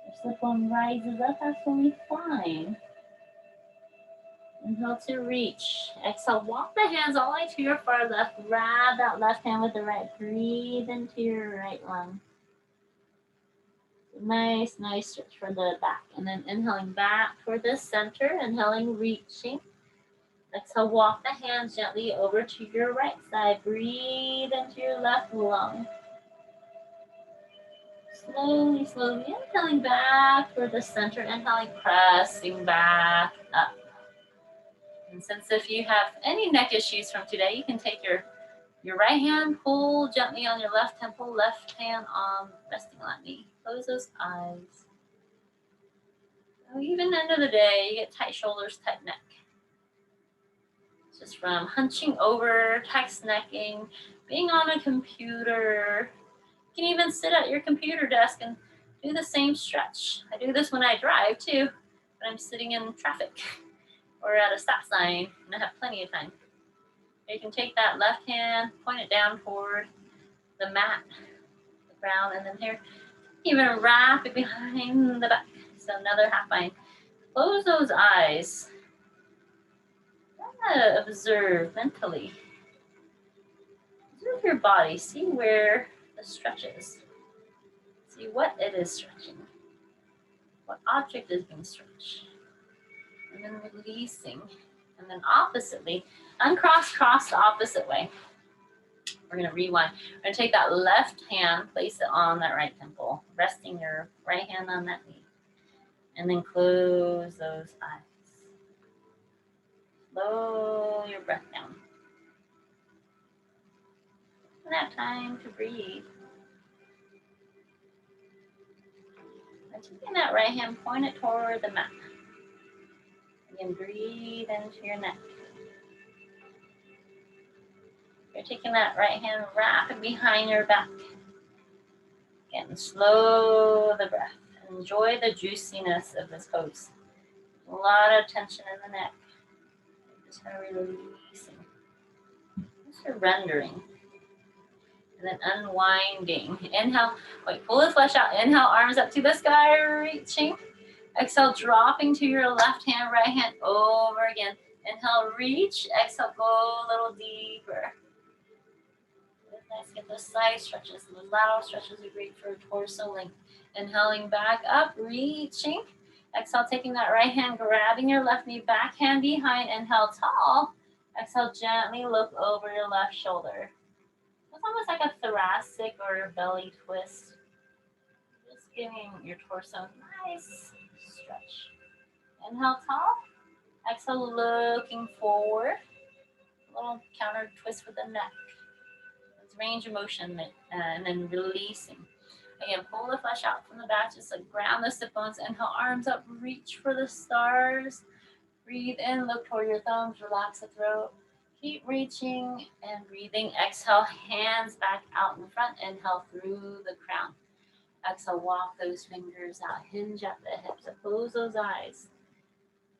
If slip-on rises up, that's totally fine. Inhale to reach. Exhale, walk the hands all the way to your far left. Grab that left hand with the right. Breathe into your right lung. Nice stretch for the back. And then inhaling back toward the center. Inhaling, reaching. Exhale, walk the hands gently over to your right side. Breathe into your left lung. Slowly inhaling back toward the center. Inhaling, pressing back up. And since if you have any neck issues from today, you can take your right hand, pull gently on your left temple, left hand on resting on that knee. Close those eyes. So even end of the day, you get tight shoulders, tight neck. Just from hunching over, tight necking, being on a computer. You can even sit at your computer desk and do the same stretch. I do this when I drive too, when I'm sitting in traffic or at a stop sign and I have plenty of time. You can take that left hand, point it down toward the mat, the ground, and then here, even wrap it behind the back. So another half bind. Close those eyes. Observe mentally. Observe your body. See where the stretch is. See what it is stretching. What object is being stretched. And then releasing. And then oppositely, uncross, cross the opposite way. We're going to rewind. We're going to take that left hand, place it on that right temple, resting your right hand on that knee. And then close those eyes. Slow your breath down. And that time to breathe. And taking that right hand, point it toward the mat. Again, breathe into your neck. You're taking that right hand, wrap it behind your back. Again, slow the breath. Enjoy the juiciness of this pose. A lot of tension in the neck. Just kind of releasing. Surrendering. And then unwinding. Inhale. Wait, pull the flesh out. Inhale, arms up to the sky, reaching. Exhale, dropping to your left hand, right hand, over again. Inhale, reach. Exhale, go a little deeper. Nice, get those side stretches. Those lateral stretches are great for torso length. Inhaling back up, reaching. Exhale, taking that right hand, grabbing your left knee, back hand behind. Inhale, tall. Exhale, gently look over your left shoulder. It's almost like a thoracic or a belly twist. Just giving your torso a nice stretch. Inhale, tall. Exhale, looking forward. A little counter twist with the neck. It's range of motion and then releasing. Again, pull the flesh out from the back, just like ground the sit bones. Inhale, arms up, reach for the stars. Breathe in, look toward your thumbs, relax the throat. Keep reaching and breathing. Exhale, hands back out in front. Inhale through the crown. Exhale, walk those fingers out. Hinge at the hips. Close those eyes.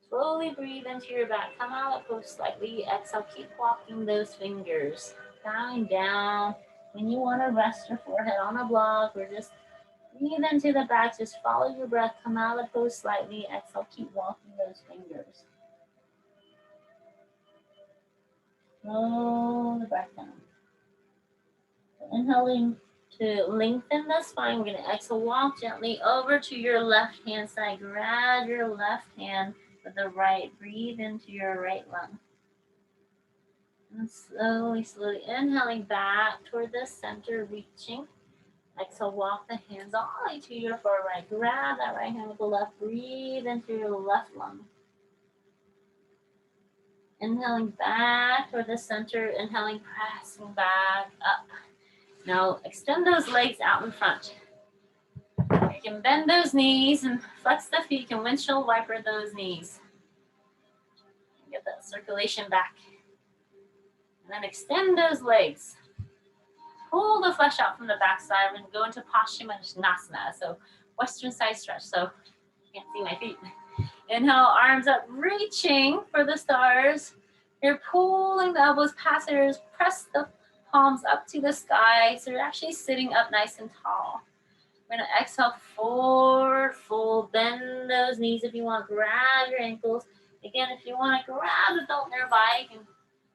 Slowly breathe into your back. Come out of pose slightly. Exhale, keep walking those fingers. Bowing down. When you want to rest your forehead on a block or just breathe into the back, just follow your breath. Come out of pose slightly. Exhale, keep walking those fingers. Slow the breath down. Inhaling to lengthen the spine. We're going to exhale, walk gently over to your left hand side. Grab your left hand with the right. Breathe into your right lung. And slowly, slowly inhaling back toward the center, reaching. Exhale, walk the hands all the way to your far right. Grab that right hand with the left. Breathe into your left lung. Inhaling back toward the center. Inhaling, pressing back up. Now extend those legs out in front. You can bend those knees and flex the feet. You can windshield wiper those knees. Get that circulation back. And then extend those legs. Pull the flesh out from the backside. We're going to go into Paschimottanasana, so western side stretch. So you can't see my feet. Inhale, arms up, reaching for the stars. You're pulling the elbows past your ears. Press the palms up to the sky. So you're actually sitting up nice and tall. We're going to exhale, forward fold. Bend those knees if you want. Grab your ankles. Again, if you want to grab the belt nearby, you can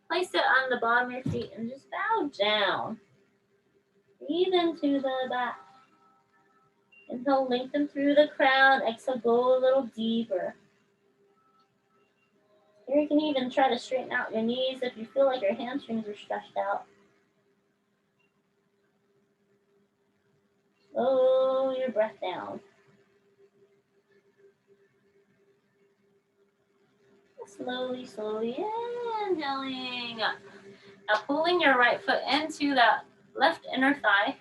place it on the bottom of your feet and just bow down. Breathe into the back. Inhale, lengthen through the crown. Exhale, go a little deeper. Here you can even try to straighten out your knees if you feel like your hamstrings are stretched out. Slow your breath down. Slowly, slowly inhaling up. Now pulling your right foot into that left inner thigh.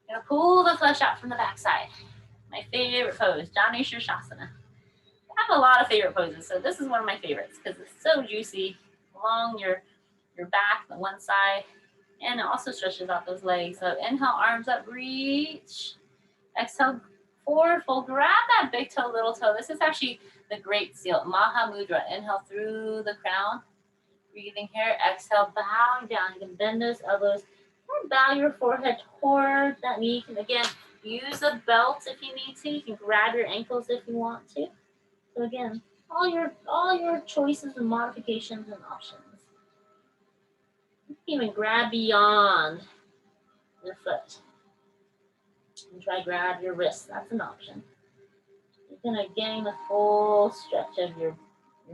Gonna pull the flesh out from the backside. My favorite pose, Jani Shirshasana. I have a lot of favorite poses, so this is one of my favorites because it's so juicy along your back, the one side, and it also stretches out those legs. So inhale, arms up, reach. Exhale, forward fold. Grab that big toe, little toe. This is actually the great seal, Maha Mudra. Inhale through the crown. Breathing here. Exhale, bowing down. You can bend those elbows. And bow your forehead toward that knee. You can, again, use a belt if you need to. You can grab your ankles if you want to. So again, all your choices and modifications and options. You can even grab beyond your foot. And try grab your wrist. That's an option. You're gonna gain a full stretch of your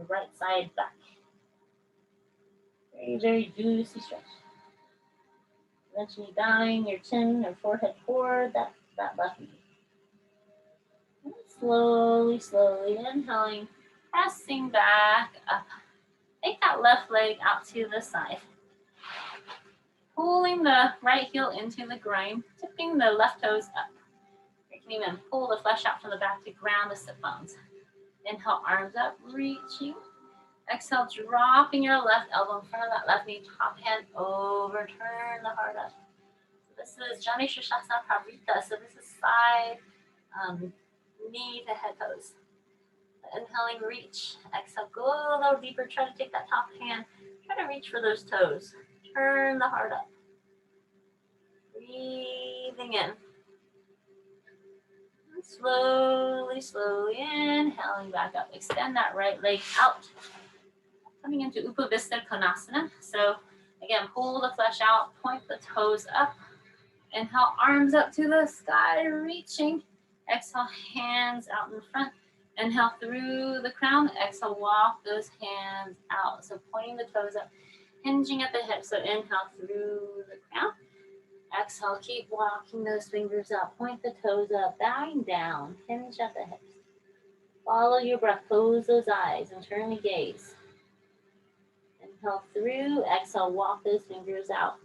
right side back. Very, very juicy stretch. Eventually bowing your chin or forehead toward that left knee. And slowly, slowly inhaling, pressing back up. Take that left leg out to the side. Pulling the right heel into the groin, tipping the left toes up. You can even pull the flesh out from the back to ground the sit bones. Inhale, arms up, reaching. Exhale, dropping your left elbow in front of that left knee, top hand over, turn the heart up. So this is Jani Shirshasana Pravrita. So this is side, knee to head pose. Inhaling, reach. Exhale, go a little deeper. Try to take that top hand. Try to reach for those toes. Turn the heart up. Breathing in. And slowly, slowly inhaling back up. Extend that right leg out. Coming into Upavista Konasana. So again, pull the flesh out. Point the toes up. Inhale, arms up to the sky, reaching. Exhale, hands out in front. Inhale through the crown. Exhale, walk those hands out. So pointing the toes up, hinging at the hips. So inhale through the crown. Exhale, keep walking those fingers up. Point the toes up, bowing down. Hinge at the hips. Follow your breath. Close those eyes. Internally gaze. Inhale through. Exhale, walk those fingers out.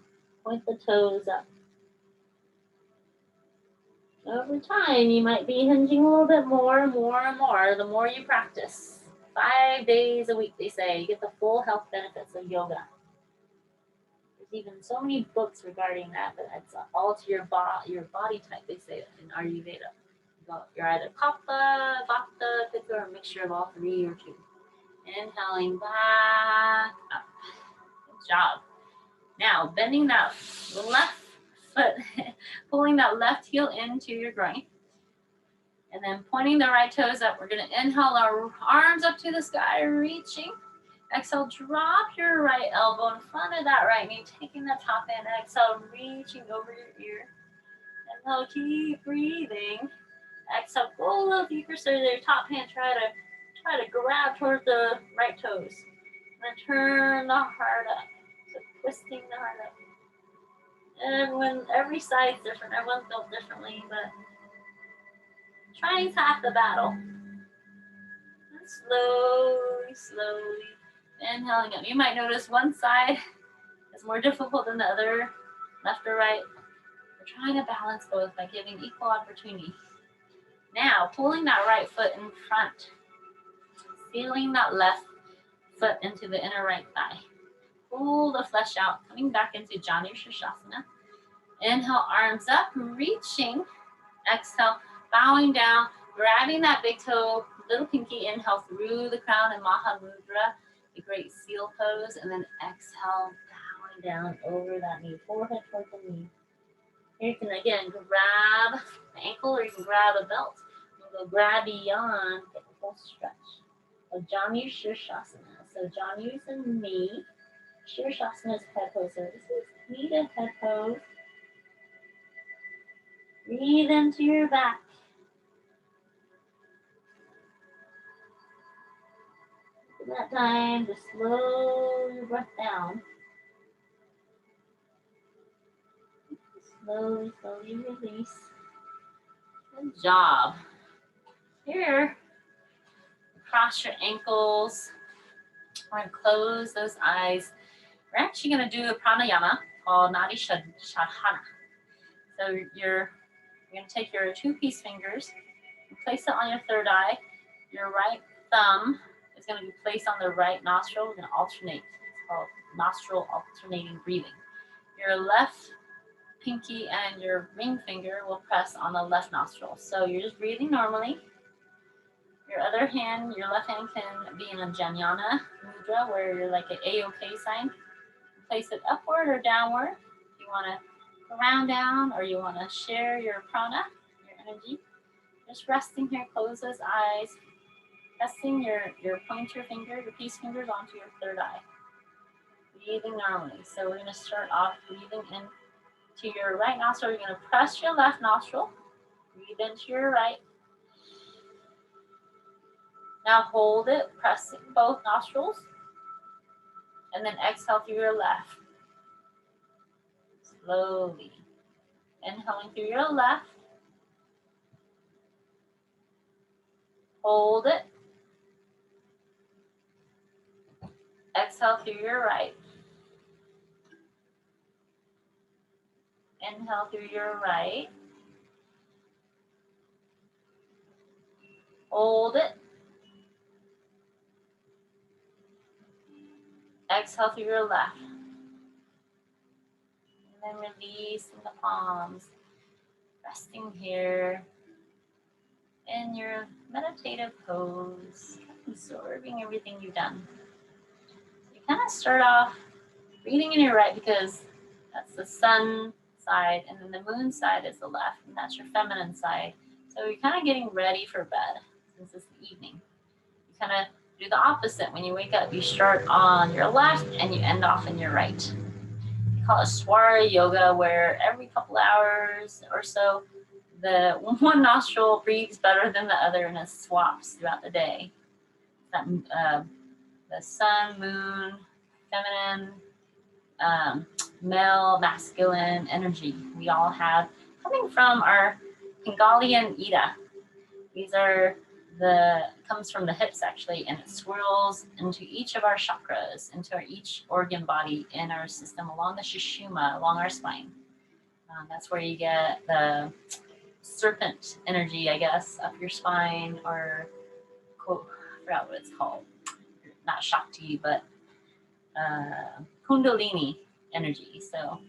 Point the toes up. Over time, you might be hinging a little bit more and more and more the more you practice. 5 days a week, they say. You get the full health benefits of yoga. There's even so many books regarding that, but it's all to your body type, they say in Ayurveda. You're either Kapha, Vata, Pitta, or a mixture of all three or two. Inhaling back up. Good job. Now, bending that left foot, pulling that left heel into your groin, and then pointing the right toes up. We're going to inhale our arms up to the sky, reaching. Exhale, drop your right elbow in front of that right knee, taking the top end. Exhale, reaching over your ear. Inhale, keep breathing. Exhale, go a little deeper so your top hand try to grab towards the right toes. And turn the heart up. So twisting the heart up. And every side's different, everyone's built differently, but trying's half the battle. And slowly inhaling up. You might notice one side is more difficult than the other, left or right. We're trying to balance both by giving equal opportunity. Now, pulling that right foot in front, feeling that left foot into the inner right thigh. Pull the flesh out, coming back into Janu Shirshasana. Inhale, arms up, reaching. Exhale, bowing down, grabbing that big toe, little pinky. Inhale through the crown in Maha Mudra, the great seal pose, and then exhale, bowing down over that knee, forehead towards the knee. Here you can again grab the ankle, or you can grab a belt. You can go grab beyond, get the full stretch. So Janu Shirshasana. So Janu's the knee. Shirshasana is head pose. So this is knee to head pose. Breathe into your back. In that time, just slow your breath down. Slowly release. Good job. Here, cross your ankles. We're going to close those eyes. We're actually going to do a pranayama called Nadi Shodhana. So you're going to take your 2-piece fingers and place it on your third eye. Your right thumb is going to be placed on the right nostril. We're going to alternate. It's called nostril alternating breathing. Your left pinky and your ring finger will press on the left nostril. So you're just breathing normally. Your other hand, your left hand can be in a Jnana mudra where you're like an A-OK sign. Place it upward or downward. If you want to round down or you want to share your prana, your energy. Just resting here, close those eyes. Pressing your pointer finger, your peace fingers onto your third eye. Breathing normally. So we're going to start off breathing in to your right nostril. You're going to press your left nostril. Breathe into your right. Now hold it, pressing both nostrils. And then exhale through your left. Slowly. Inhaling through your left. Hold it. Exhale through your right. Inhale through your right. Hold it. Exhale through your left. And then releasing the palms. Resting here in your meditative pose. Absorbing everything you've done. You kind of start off breathing in your right because that's the sun side, and then the moon side is the left, and that's your feminine side. So you're kind of getting ready for bed since it's the evening. You kind of do the opposite. When you wake up, you start on your left and you end off in your right. We call it Swara Yoga, where every couple hours or so, the one nostril breathes better than the other and it swaps throughout the day. That the sun, moon, feminine, male, masculine energy we all have coming from our Pingalian Ida. These are comes from the hips actually, and it swirls into each of our chakras, into each organ body in our system along the Sushumna, along our spine. That's where you get the serpent energy, I guess, up your spine, or for forgot what it's called. Not Shakti, but Kundalini energy. So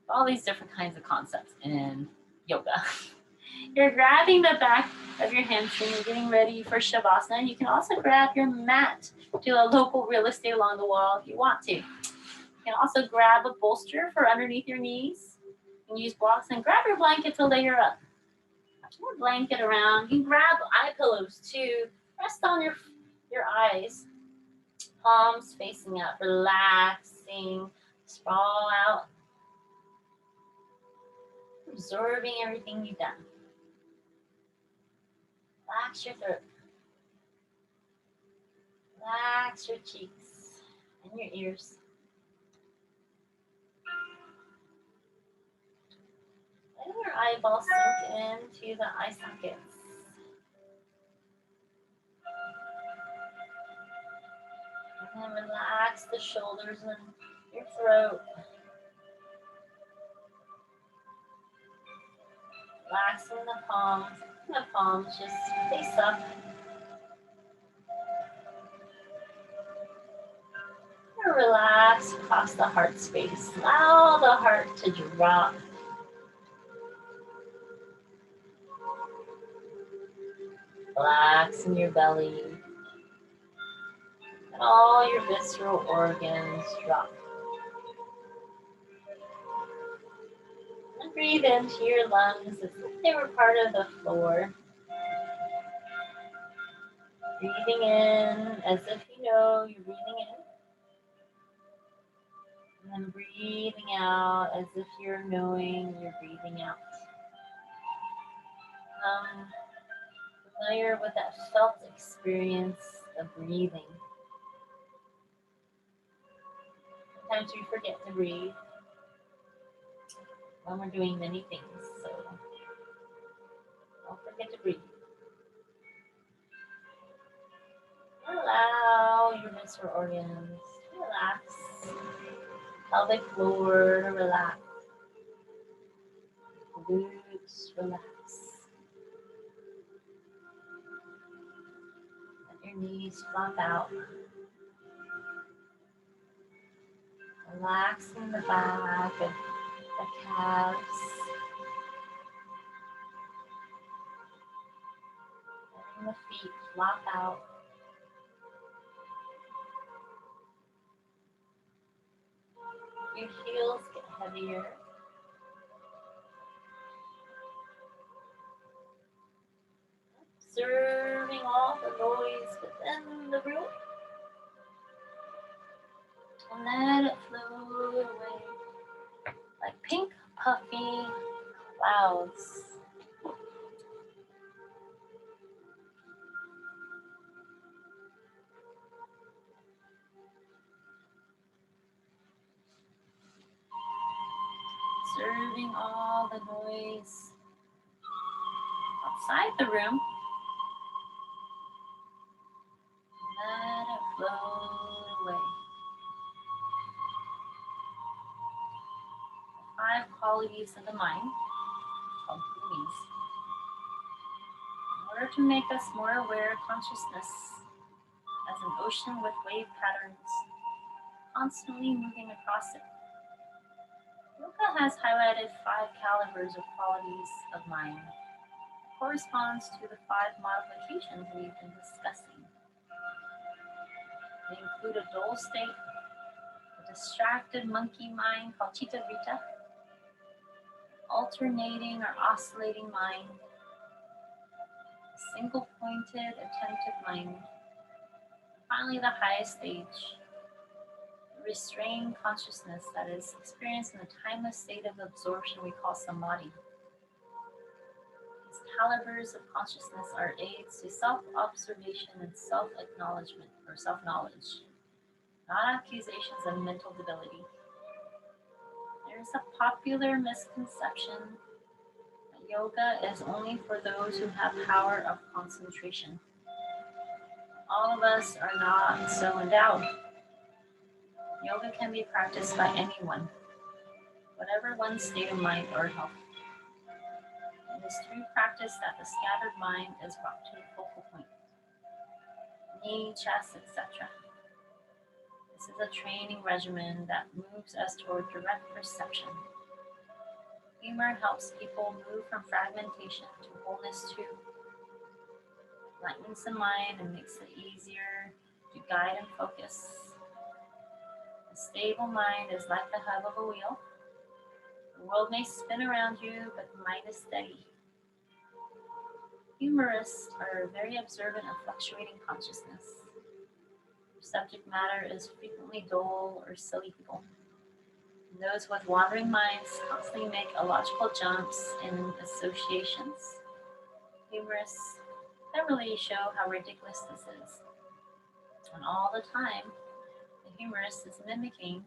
all these different kinds of concepts in yoga. You're grabbing the back of your hamstring. You're getting ready for Shavasana. You can also grab your mat to a local real estate along the wall if you want to. You can also grab a bolster for underneath your knees. You can use blocks and grab your blanket to layer up. More blanket around. You can grab eye pillows too. Rest on your eyes. Palms facing up, relaxing, sprawl out, absorbing everything you've done. Relax your throat. Relax your cheeks and your ears. Let your eyeballs sink into the eye sockets. And then relax the shoulders and your throat. Relaxing the palms. The palms just face up. And relax across the heart space. Allow the heart to drop. Relax in your belly. And all your visceral organs drop. And breathe into your lungs as if they were part of the floor. Breathing in as if you know you're breathing in. And then breathing out as if you're knowing you're breathing out. Familiar with that felt experience of breathing. Sometimes we forget to breathe when we're doing many things, so don't forget to breathe. Allow your visceral organs to relax. Pelvic floor to relax. Glutes relax. Let your knees flop out. Relaxing the back of the calves. Letting the feet flop out. Your heels get heavier. Observing all the noise within the room. And let it flow away like pink, puffy clouds. Observing all the noise outside the room. Let it flow away. The 5 qualities of the mind, called Louise, in order to make us more aware of consciousness as an ocean with wave patterns constantly moving across it. Yoga has highlighted 5 calibers of qualities of mind. It corresponds to the 5 modifications we've been discussing. They include a dull state, a distracted monkey mind called Chitta Vritta, alternating or oscillating mind, a single-pointed, attentive mind, finally the highest stage, the restrained consciousness that is experienced in the timeless state of absorption we call samadhi. These calibers of consciousness are aids to self-observation and self-acknowledgement or self-knowledge, not accusations of mental debility. There is a popular misconception that yoga is only for those who have power of concentration. All of us are not so endowed. Yoga can be practiced by anyone, whatever one's state of mind or health. It is through practice that the scattered mind is brought to a focal point. knee, chest, etc. This is a training regimen that moves us toward direct perception. Humor helps people move from fragmentation to wholeness too. It lightens the mind and makes it easier to guide and focus. A stable mind is like the hub of a wheel. The world may spin around you, but the mind is steady. Humorists are very observant of fluctuating consciousness. Their subject matter is frequently dull or silly people. And those with wandering minds constantly make illogical jumps in associations. Humorists cleverly show how ridiculous this is. And all the time, the humorist is mimicking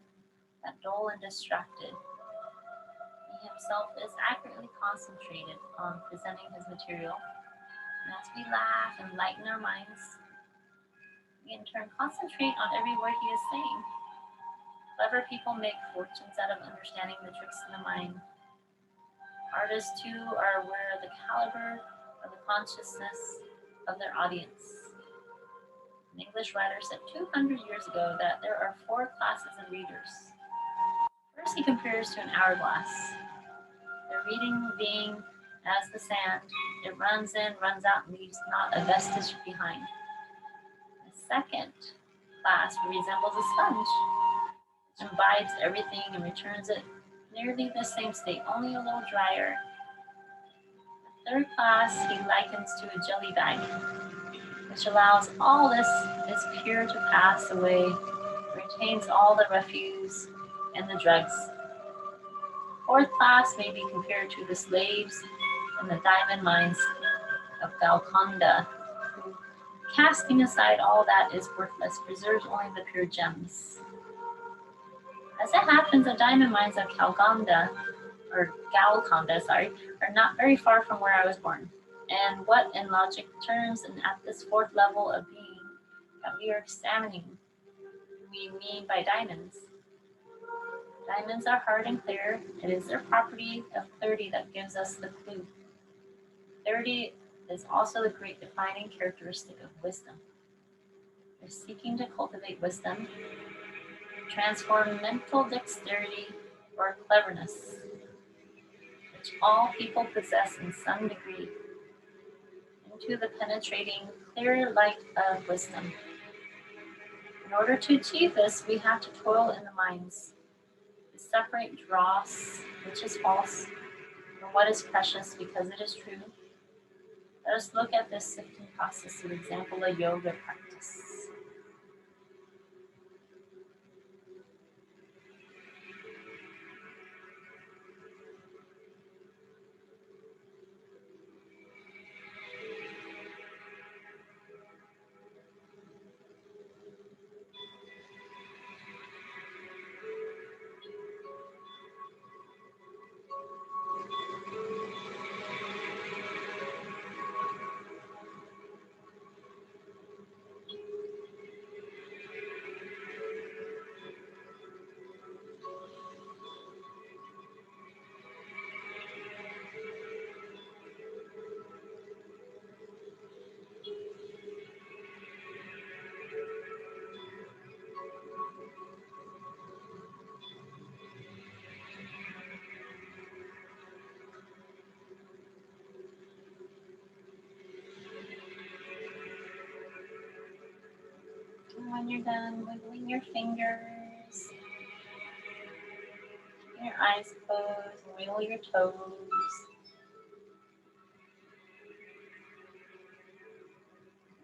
that dull and distracted. He himself is accurately concentrated on presenting his material. And as we laugh and lighten our minds, we in turn concentrate on every word he is saying. Clever people make fortunes out of understanding the tricks in the mind. Artists, too, are aware of the caliber of the consciousness of their audience. An English writer said 200 years ago that there are 4 classes of readers. First, he compares to an hourglass. The reading being as the sand, it runs in, runs out, and leaves not a vestige behind. The second class resembles a sponge, which imbibes everything and returns it nearly the same state, only a little drier. The third class he likens to a jelly bag, which allows all this is pure to pass away, retains all the refuse and the drugs. Fourth class may be compared to the slaves in the diamond mines of Golconda, who, casting aside all that is worthless, preserves only the pure gems. As it happens, the diamond mines of Golconda, are not very far from where I was born. And what in logic terms and at this 4th level of being that we are examining we mean by diamonds? Diamonds are hard and clear. It is their property of clarity that gives us the clue. Clarity is also the great defining characteristic of wisdom. We're seeking to cultivate wisdom, transform mental dexterity or cleverness, which all people possess in some degree, into the penetrating, clear light of wisdom. In order to achieve this, we have to toil in the minds, to separate dross, which is false, from what is precious because it is true. Let us look at this sifting process through example of yoga practice. And when you're done wiggling your fingers, keep your eyes closed, wiggle your toes.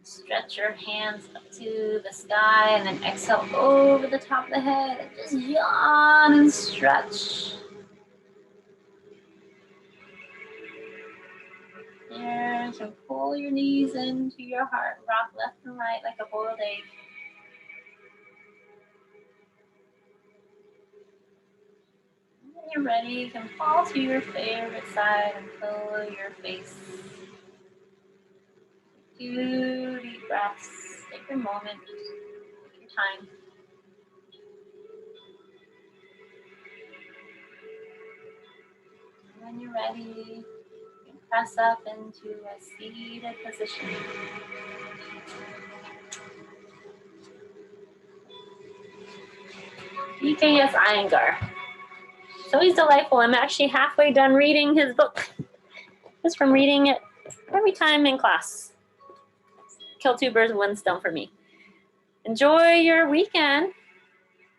Stretch your hands up to the sky and then exhale over the top of the head and just yawn and stretch. Here, so pull your knees into your heart, rock left and right like a boiled egg. When you're ready, you can fall to your favorite side and pillow your face. 2 deep breaths. Take your moment. Take your time. When you're ready, you can press up into a seated position. EKS Iyengar. So he's delightful. I'm actually halfway done reading his book. Just from reading it every time in class. Kill two birds with one stone for me. Enjoy your weekend.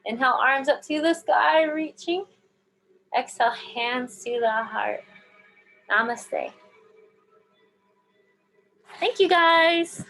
Inhale, arms up to the sky, reaching. Exhale, hands to the heart. Namaste. Thank you, guys.